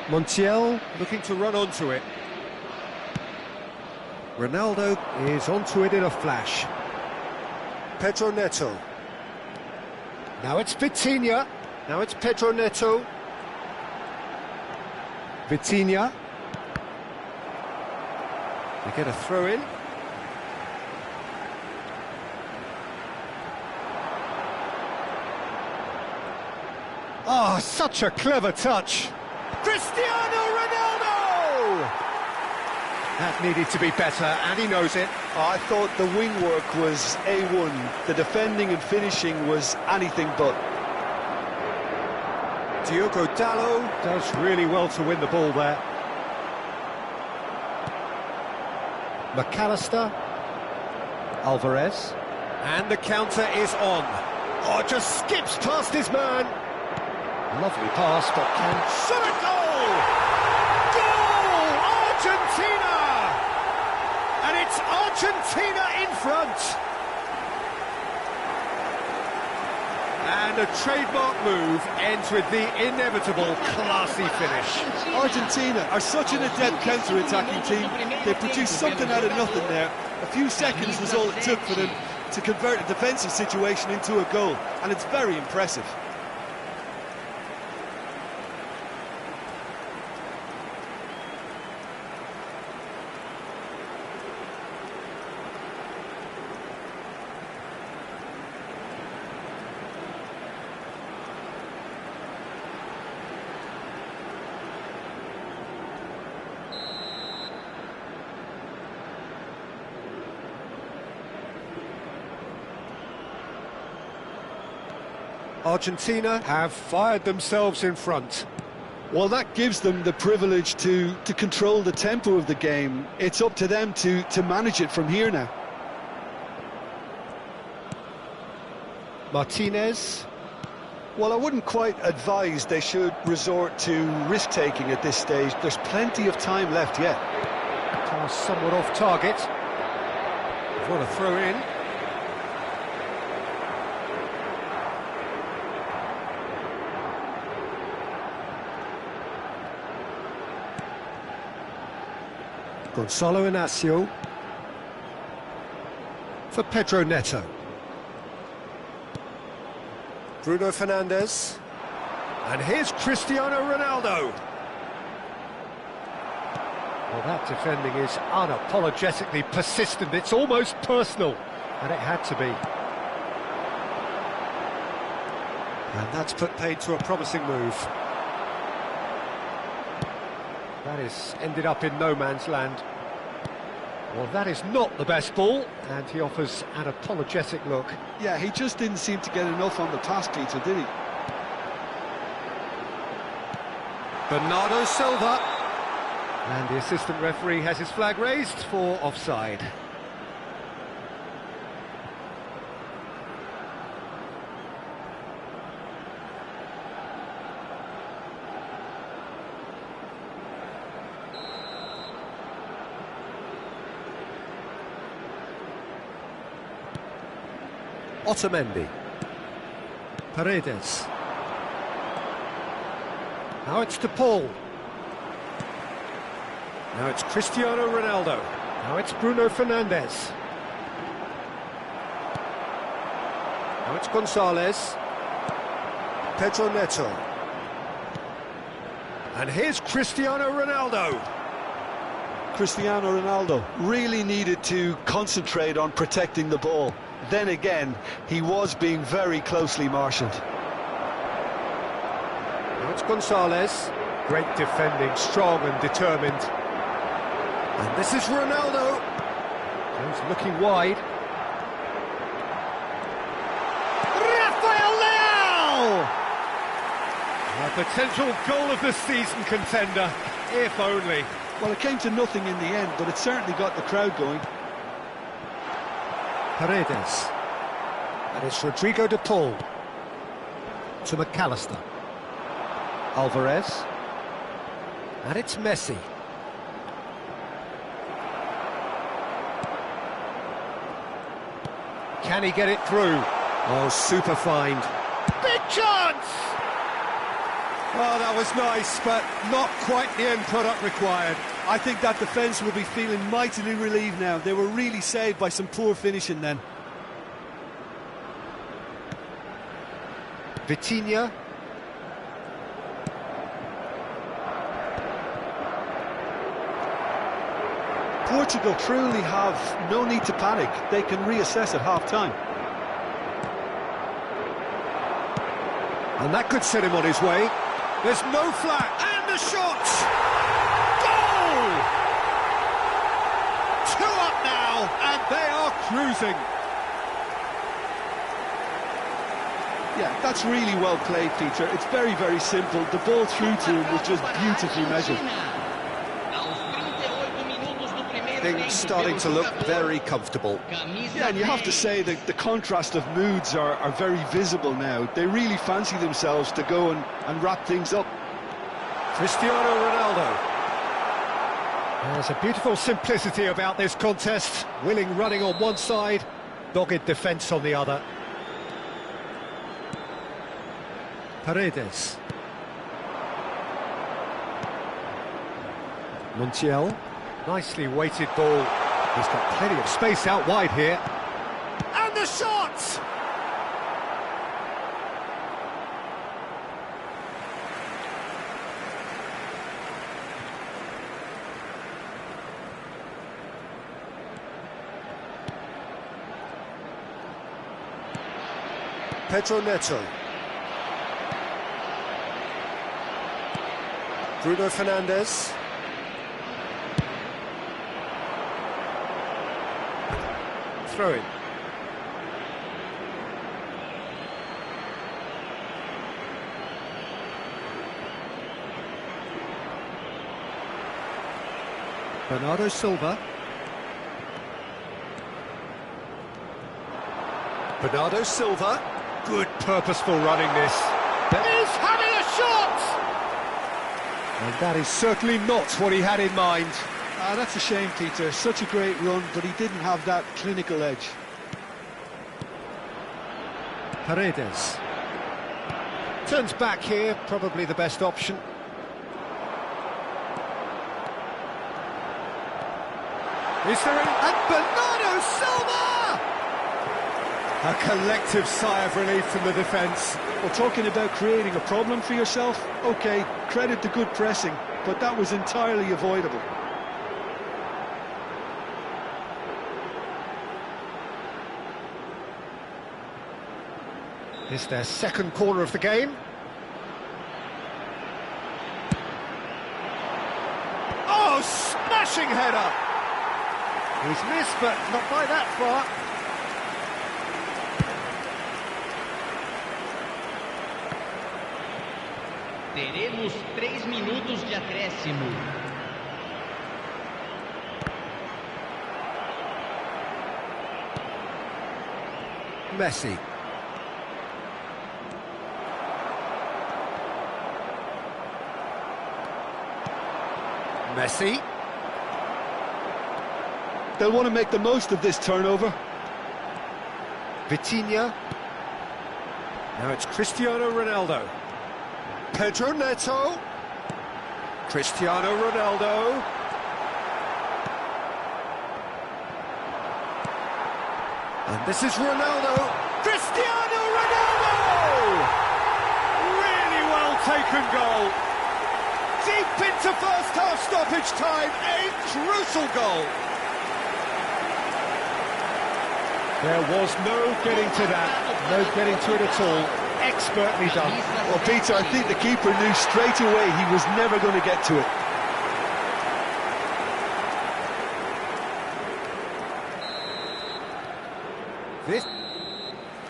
Montiel looking to run onto it. Ronaldo is onto it in a flash. Pedro Neto. Now it's Vitinha. Now it's Pedro Neto. Vitinha. They get a throw in. Oh, such a clever touch. Cristiano Ronaldo! That needed to be better, and he knows it. I thought the wing work was A1. The defending and finishing was anything but. Diogo Dalot does really well to win the ball there. McAllister. Alvarez. And the counter is on. Oh, just skips past his man. Lovely pass, but can... Shot a goal! Goal! Argentina! And a trademark move ends with the inevitable classy finish. Argentina are such an adept counter-attacking team. They produced something out of nothing there. A few seconds was all it took for them to convert a defensive situation into a goal, and it's very impressive. Argentina have fired themselves in front. Well, that gives them the privilege to control the tempo of the game. It's up to them to manage it from here now. Martinez. Well, I wouldn't quite advise they should resort to risk-taking at this stage. There's plenty of time left yet. Pass somewhat off target. What a throw in. Gonzalo Inacio for Pedro Neto. Bruno Fernandes. And here's Cristiano Ronaldo. Well, that defending is unapologetically persistent. It's almost personal, and it had to be. And that's put paid to a promising move. That is ended up in no man's land. Well, that is not the best ball, and he offers an apologetic look. Yeah, he just didn't seem to get enough on the pass, Peter, did he? Bernardo Silva. And the assistant referee has his flag raised for offside. Otamendi. Paredes. Now it's to Paul. Now it's Cristiano Ronaldo. Now it's Bruno Fernandes. Now it's Gonzalez. Pedro Neto. And here's Cristiano Ronaldo. Cristiano Ronaldo really needed to concentrate on protecting the ball. Then again, he was being very closely marshalled. Now it's Gonzalez. Great defending, strong and determined. And this is Ronaldo. He's looking wide. Rafael Leao! A potential goal of the season contender, if only. Well, it came to nothing in the end, but it certainly got the crowd going. Paredes. And it's Rodrigo de Paul. To McAllister. Alvarez. And it's Messi. Can he get it through? Oh, super find. Big chance! Oh, that was nice, but not quite the end product required. I think that defence will be feeling mightily relieved now. They were really saved by some poor finishing then. Vitinha. Portugal truly have no need to panic. They can reassess at half-time. And that could set him on his way. There's no flag, and the shot! Goal! 2 up now, and they are cruising. Yeah, that's really well played, Peter. It's very, very simple. The ball through to him was just beautifully measured. Things starting to look very comfortable. Yeah, and you have to say that the contrast of moods are very visible now. They really fancy themselves to go and wrap things up. Cristiano Ronaldo. There's a beautiful simplicity about this contest. Willing running on one side, dogged defence on the other. Paredes. Montiel. Nicely weighted ball. He's got plenty of space out wide here. And the shot! Pedro Neto. Bruno Fernandes. Throw in. Bernardo Silva. Bernardo Silva. Good purposeful running this. He's having a shot! And that is certainly not what he had in mind. That's a shame, Peter. Such a great run, but he didn't have that clinical edge. Paredes. Turns back here, probably the best option. Is there any... And Bernardo Silva! A collective sigh of relief from the defence. Well, talking about creating a problem for yourself, OK, credit to good pressing, but that was entirely avoidable. It's their second corner of the game. Oh, smashing header! He's missed, but not by that far. Teremos 3 minutos de acréscimo. Messi. Messi. They'll want to make the most of this turnover. Vitinha. Now it's Cristiano Ronaldo. Pedro Neto. Cristiano Ronaldo. And this is Ronaldo. Cristiano Ronaldo! Really well taken goal. Deep into first half stoppage time, a crucial goal. There was no getting to that, no getting to it at all. Expertly done. Well, Peter, I think the keeper knew straight away he was never going to get to it.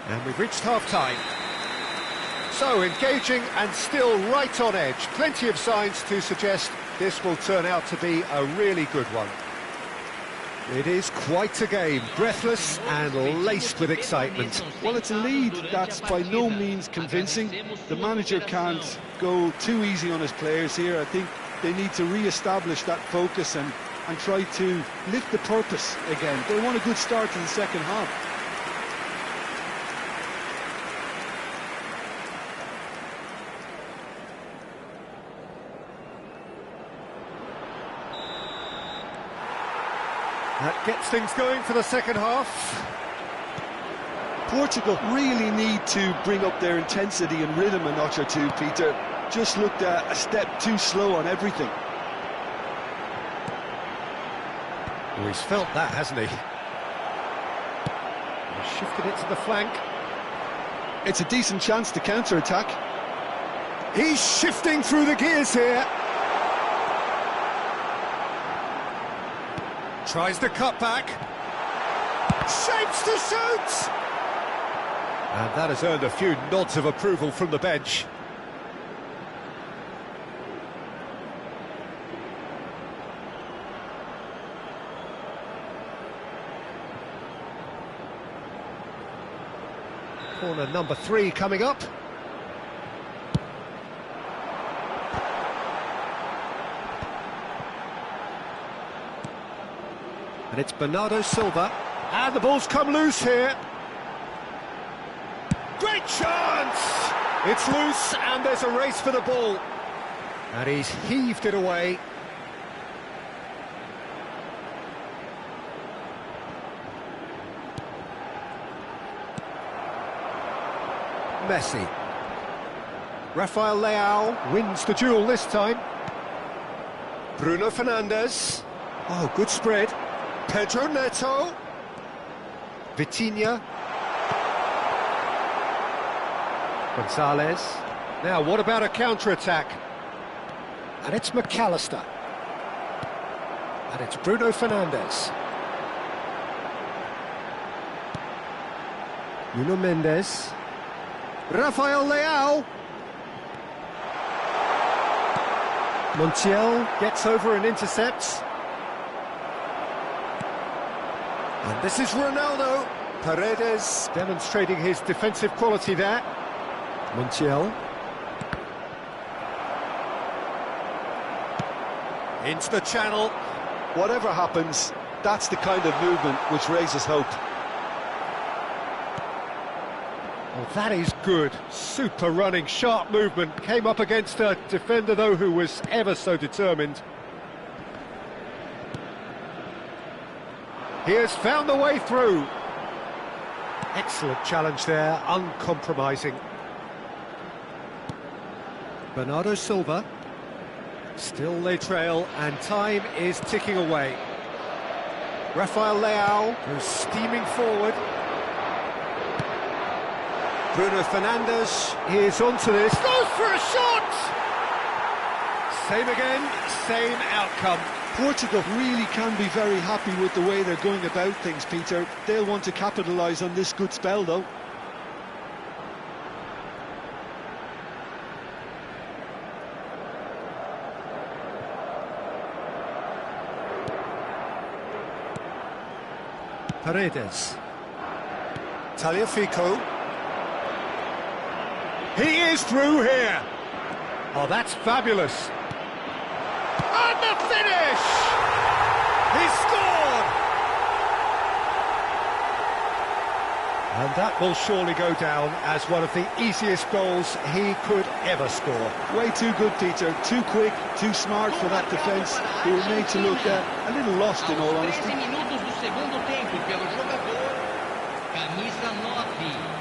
And we've reached half-time. So, engaging and still right on edge. Plenty of signs to suggest this will turn out to be a really good one. It is quite a game, breathless and laced with excitement. Well, it's a lead that's by no means convincing. The manager can't go too easy on his players here. I think they need to re-establish that focus and try to lift the purpose again. They want a good start to the second half. That gets things going for the second half. Portugal really need to bring up their intensity and rhythm a notch or two, Peter. Just looked a step too slow on everything. Oh, he's felt that, hasn't he? He's shifted it to the flank. It's a decent chance to counter-attack. He's shifting through the gears here. Tries the cutback. Shapes to shoot! And that has earned a few nods of approval from the bench. Corner number 3 coming up. And it's Bernardo Silva. And the ball's come loose here. Great chance! It's loose, and there's a race for the ball. And he's heaved it away. Messi. Rafael Leao wins the duel this time. Bruno Fernandes. Oh, good spread. Pedro Neto. Vitinha. Gonzalez. Now, what about a counter-attack? And it's McAllister. And it's Bruno Fernandes. Nuno Mendes. Rafael Leao. Montiel gets over and intercepts. And this is Ronaldo. Paredes demonstrating his defensive quality there. Montiel. Into the channel. Whatever happens, that's the kind of movement which raises hope. Well, that is good. Super running, sharp movement. Came up against a defender, though, who was ever so determined. He has found the way through. Excellent challenge there, uncompromising. Bernardo Silva. Still they trail, and time is ticking away. Rafael Leao goes steaming forward. Bruno Fernandes is onto this. Goes for a shot! Same again, same outcome. Portugal really can be very happy with the way they're going about things, Peter. They'll want to capitalise on this good spell, though. Paredes. Tagliafico. He is through here. Oh, that's fabulous. And the finish! He scored! And that will surely go down as one of the easiest goals he could ever score. Way too good, Peter. Too quick, too smart for that defence. He was made to look a little lost, in all honesty. 13 minutos do segundo tempo pelo jogador, camisa 9.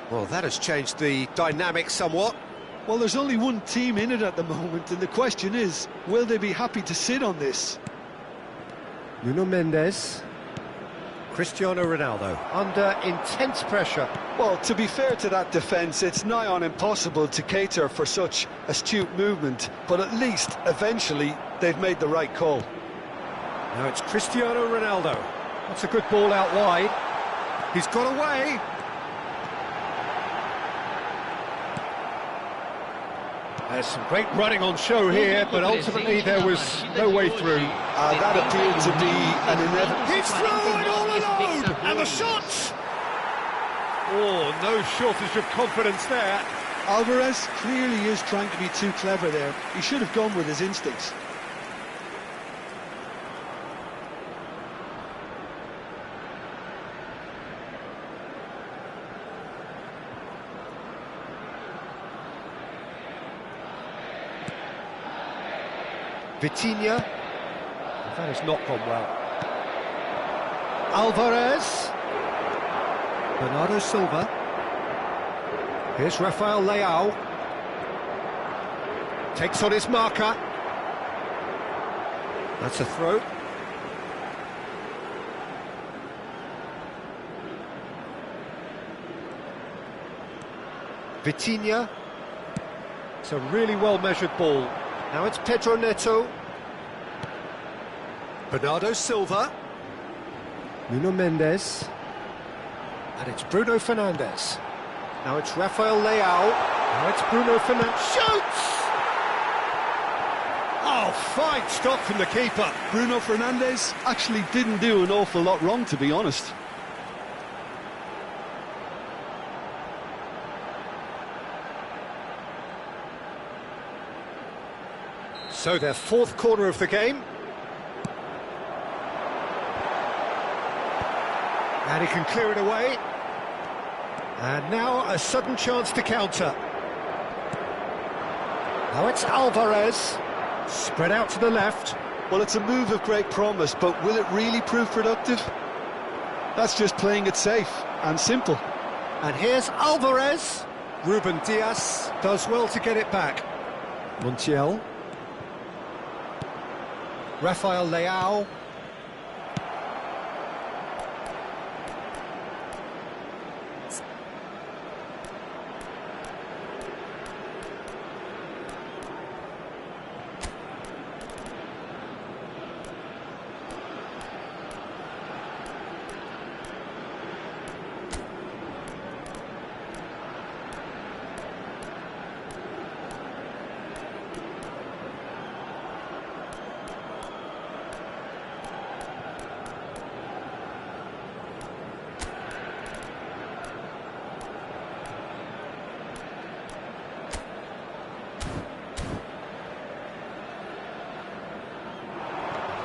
Well, that has changed the dynamic somewhat. Well, there's only one team in it at the moment, and the question is, will they be happy to sit on this? Nuno Mendes. Cristiano Ronaldo under intense pressure. Well, to be fair to that defence, it's nigh on impossible to cater for such astute movement, but at least, eventually, they've made the right call. Now it's Cristiano Ronaldo. That's a good ball out wide. He's got away. There's some great running on show here, but ultimately there was no way through. That appeared to be an inevitable... He's through and all alone! And the shot! Oh, no shortage of confidence there. Alvarez clearly is trying to be too clever there. He should have gone with his instincts. Vitinha. That has not gone well. Alvarez. Bernardo Silva. Here's Rafael Leao. Takes on his marker. That's a throw. Vitinha. It's a really well-measured ball. Now it's Pedro Neto. Bernardo Silva. Nuno Mendes. And it's Bruno Fernandes. Now it's Rafael Leao. Now it's Bruno Fernandes. Shoots! Oh, fine stop from the keeper. Bruno Fernandes actually didn't do an awful lot wrong, to be honest. So their fourth corner of the game. And he can clear it away. And now a sudden chance to counter. Now it's Alvarez. Spread out to the left. Well, it's a move of great promise, but will it really prove productive? That's just playing it safe and simple. And here's Alvarez. Ruben Dias does well to get it back. Montiel. Rafael Leao.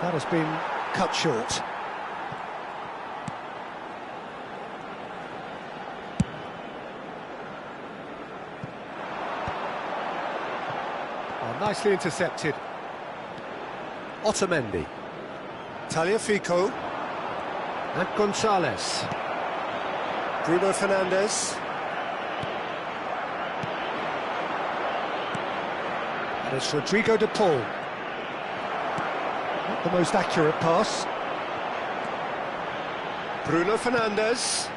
That has been cut short. Oh, nicely intercepted. Otamendi. Tagliafico. And Gonzalez. Bruno Fernandes. And it's Rodrigo de Paul. Not the most accurate pass. Bruno Fernandes.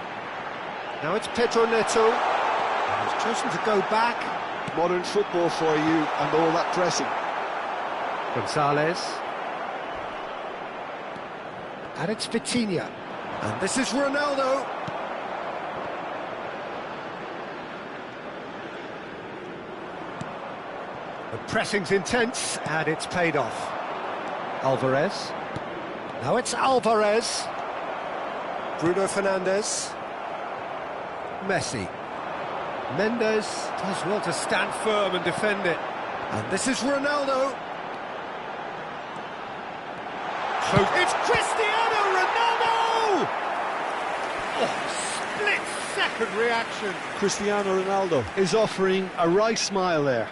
Now it's Pedro Neto. And he's chosen to go back. Modern football for you and all that pressing. Gonzalez. And it's Vitinha. And this is Ronaldo. The pressing's intense and it's paid off. Alvarez. Now it's Alvarez. Bruno Fernandes. Messi. Mendes does well to stand firm and defend it. And this is Ronaldo. So it's Cristiano Ronaldo! Oh, split-second reaction. Cristiano Ronaldo is offering a wry smile there.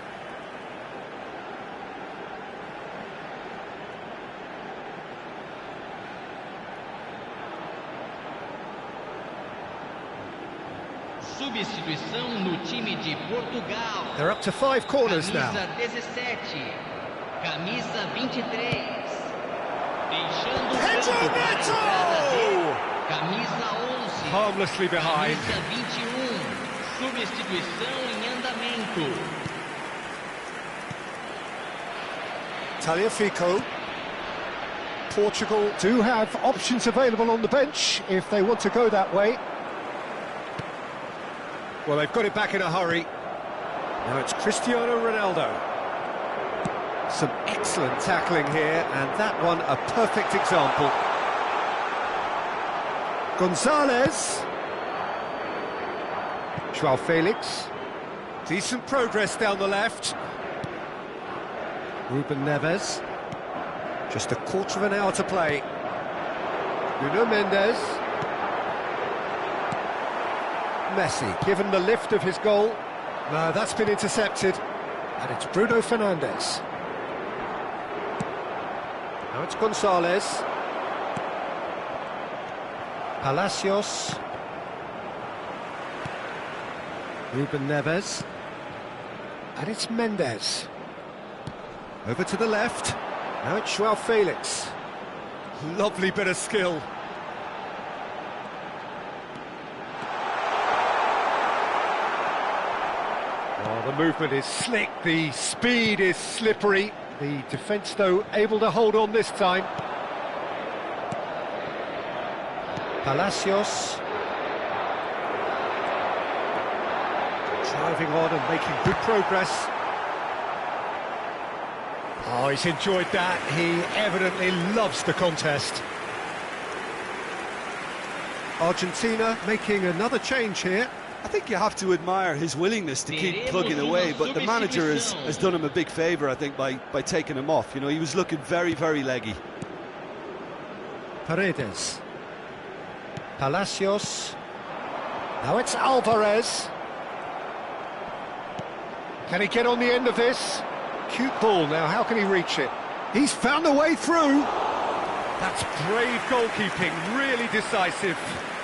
Substituição no time de Portugal. They're up to 5 corners now. Camisa 17, camisa 23. Deixando Pedro Neto! Camisa 11. Harmlessly behind. Camisa 21. Substituição em andamento. Tagliafico. Portugal do have options available on the bench if they want to go that way. Well, they've got it back in a hurry. Now it's Cristiano Ronaldo. Some excellent tackling here, and that one a perfect example. Gonzalez. João Felix. Decent progress down the left. Ruben Neves. Just a quarter of an hour to play. Nuno Mendes. Messi, given the lift of his goal. No, that's been intercepted. And it's Bruno Fernandes. Now it's Gonzalez. Palacios. Ruben Neves. And it's Mendes. Over to the left. Now it's João Felix. Lovely bit of skill. Oh, Well, the movement is slick, the speed is slippery. The defence, though, able to hold on this time. Palacios. Driving on and making good progress. Oh, he's enjoyed that. He evidently loves the contest. Argentina making another change here. I think you have to admire his willingness to keep plugging away, but the manager has done him a big favour, I think, by taking him off. You know, he was looking very, very leggy. Paredes. Palacios. Now it's Alvarez. Can he get on the end of this? Cute ball now, how can he reach it? He's found a way through. That's brave goalkeeping, really decisive.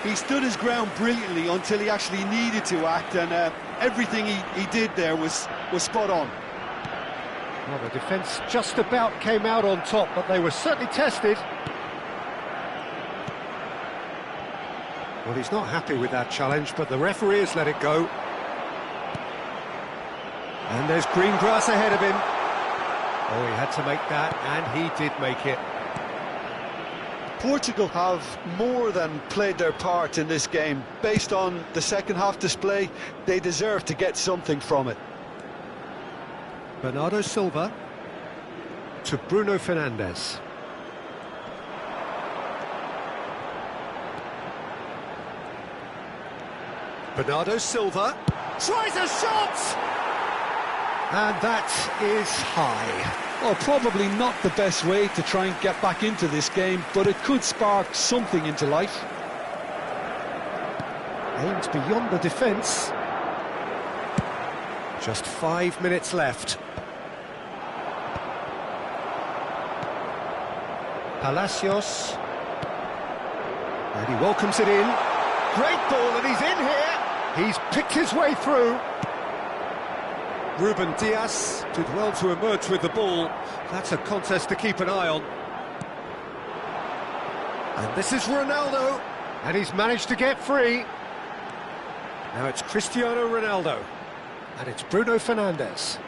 He stood his ground brilliantly until he actually needed to act, and everything he did there was spot on. Well, the defence just about came out on top, but they were certainly tested. Well, he's not happy with that challenge, but the referee has let it go. And there's green grass ahead of him. Oh, he had to make that, and he did make it. Portugal have more than played their part in this game. Based on the second half display, they deserve to get something from it. Bernardo Silva to Bruno Fernandes. Bernardo Silva tries a shot! And that is high. Well, probably not the best way to try and get back into this game, but it could spark something into life. Aimed beyond the defence. Just 5 minutes left. Palacios. And he welcomes it in. Great ball, and he's in here. He's picked his way through. Ruben Dias did well to emerge with the ball. That's a contest to keep an eye on. And this is Ronaldo, and he's managed to get free. Now it's Cristiano Ronaldo, and it's Bruno Fernandes.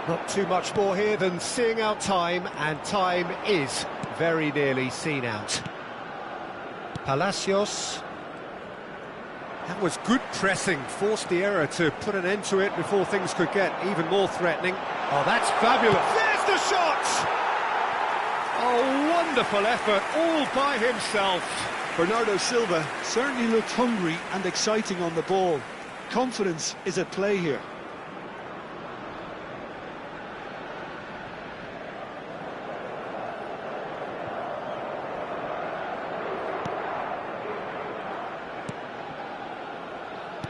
Not too much more here than seeing out time, and time is very nearly seen out. Palacios. That was good pressing, forced the error to put an end to it before things could get even more threatening. Oh, that's fabulous. There's the shot! Oh, wonderful effort, all by himself. Bernardo Silva certainly looked hungry and exciting on the ball. Confidence is at play here.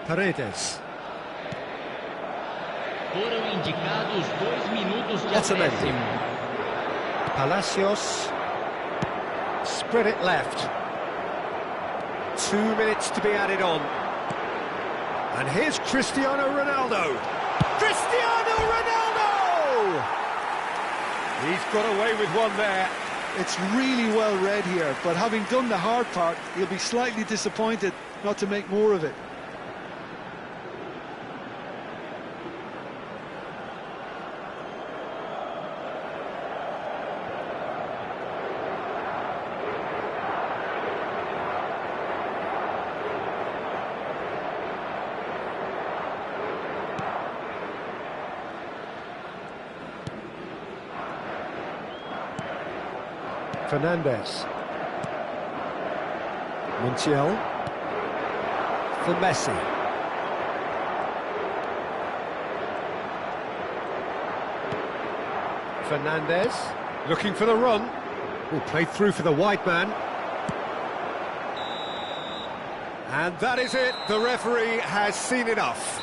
Paredes. Foram indicados 2 minutos de acréscimo. Palacios. Spread it left. 2 minutes to be added on. And here's Cristiano Ronaldo. Cristiano Ronaldo! He's got away with one there. It's really well read here, but having done the hard part, he'll be slightly disappointed not to make more of it. Fernandes. Montiel. For Messi. Fernandes. Looking for the run. Will play through for the wide man. And that is it. The referee has seen enough.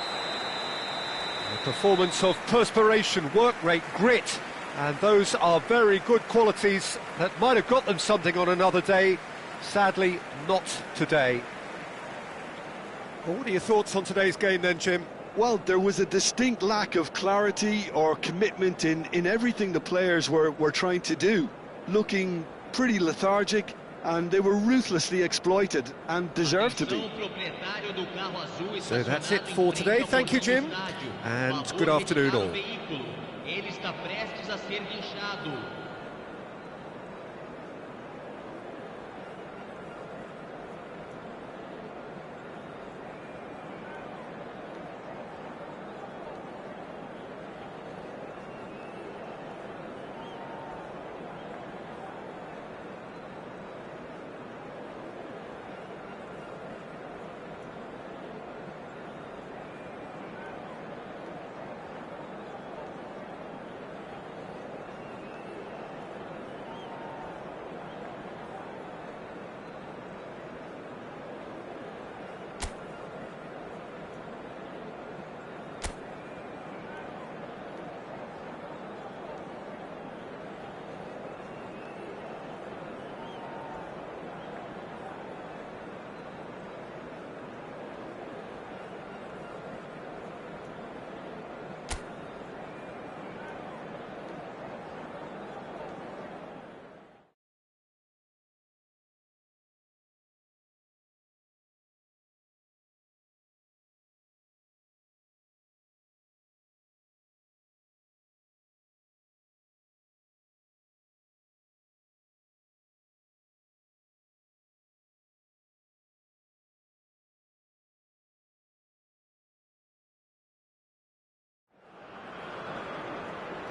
A performance of perspiration, work rate, grit. And those are very good qualities that might have got them something on another day. Sadly, not today. Well, what are your thoughts on today's game then, Jim? Well, there was a distinct lack of clarity or commitment in everything the players were trying to do. Looking pretty lethargic, and they were ruthlessly exploited and deserved to be. So that's it for today. Thank you, Jim, and good afternoon all. Ele está prestes a ser guinchado.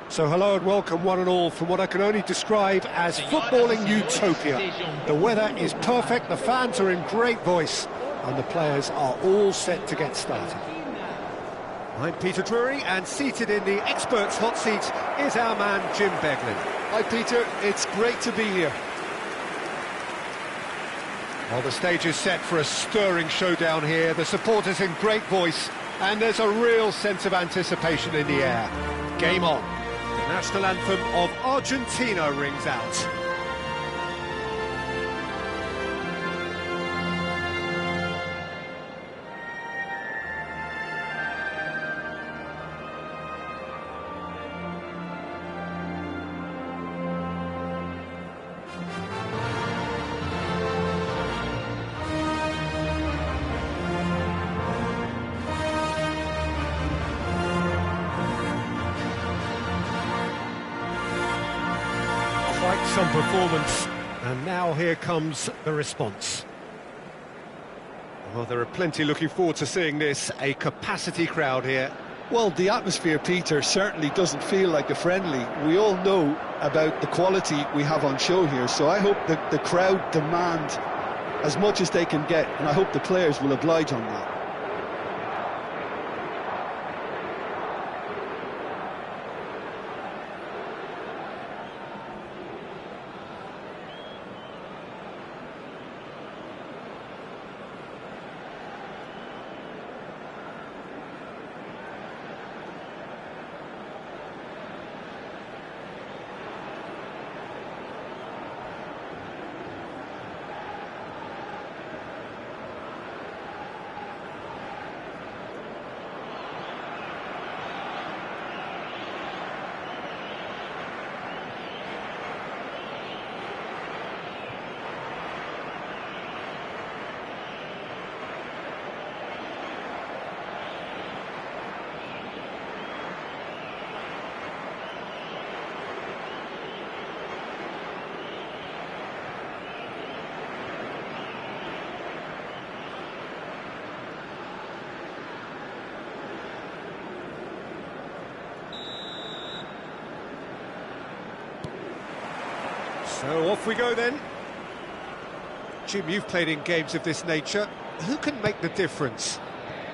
So hello and welcome one and all from what I can only describe as footballing utopia. The weather is perfect, the fans are in great voice, and the players are all set to get started. I'm Peter Drury, and seated in the experts' hot seat is our man Jim Beglin. Hi Peter, it's great to be here. Well, the stage is set for a stirring showdown here, the supporters in great voice, and there's a real sense of anticipation in the air. Game on. The national anthem of Argentina rings out. Quite some performance, and now here comes the response. Well, there are plenty looking forward to seeing this, a capacity crowd here. Well, the atmosphere, Peter, certainly doesn't feel like a friendly. We all know about the quality we have on show here, so I hope that the crowd demand as much as they can get, and I hope the players will oblige on that. So off we go then. Jim, you've played in games of this nature. Who can make the difference?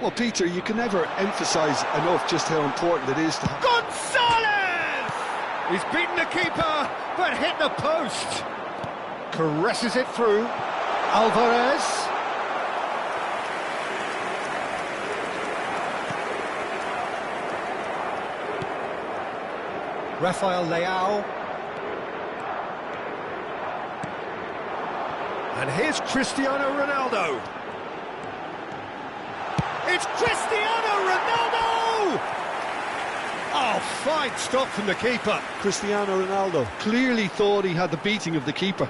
Well, Peter, you can never emphasise enough just how important it is to... Gonzalez! He's beaten the keeper, but hit the post. Caresses it through. Alvarez. Rafael Leao. And here's Cristiano Ronaldo. It's Cristiano Ronaldo! Oh, fine stop from the keeper. Cristiano Ronaldo clearly thought he had the beating of the keeper.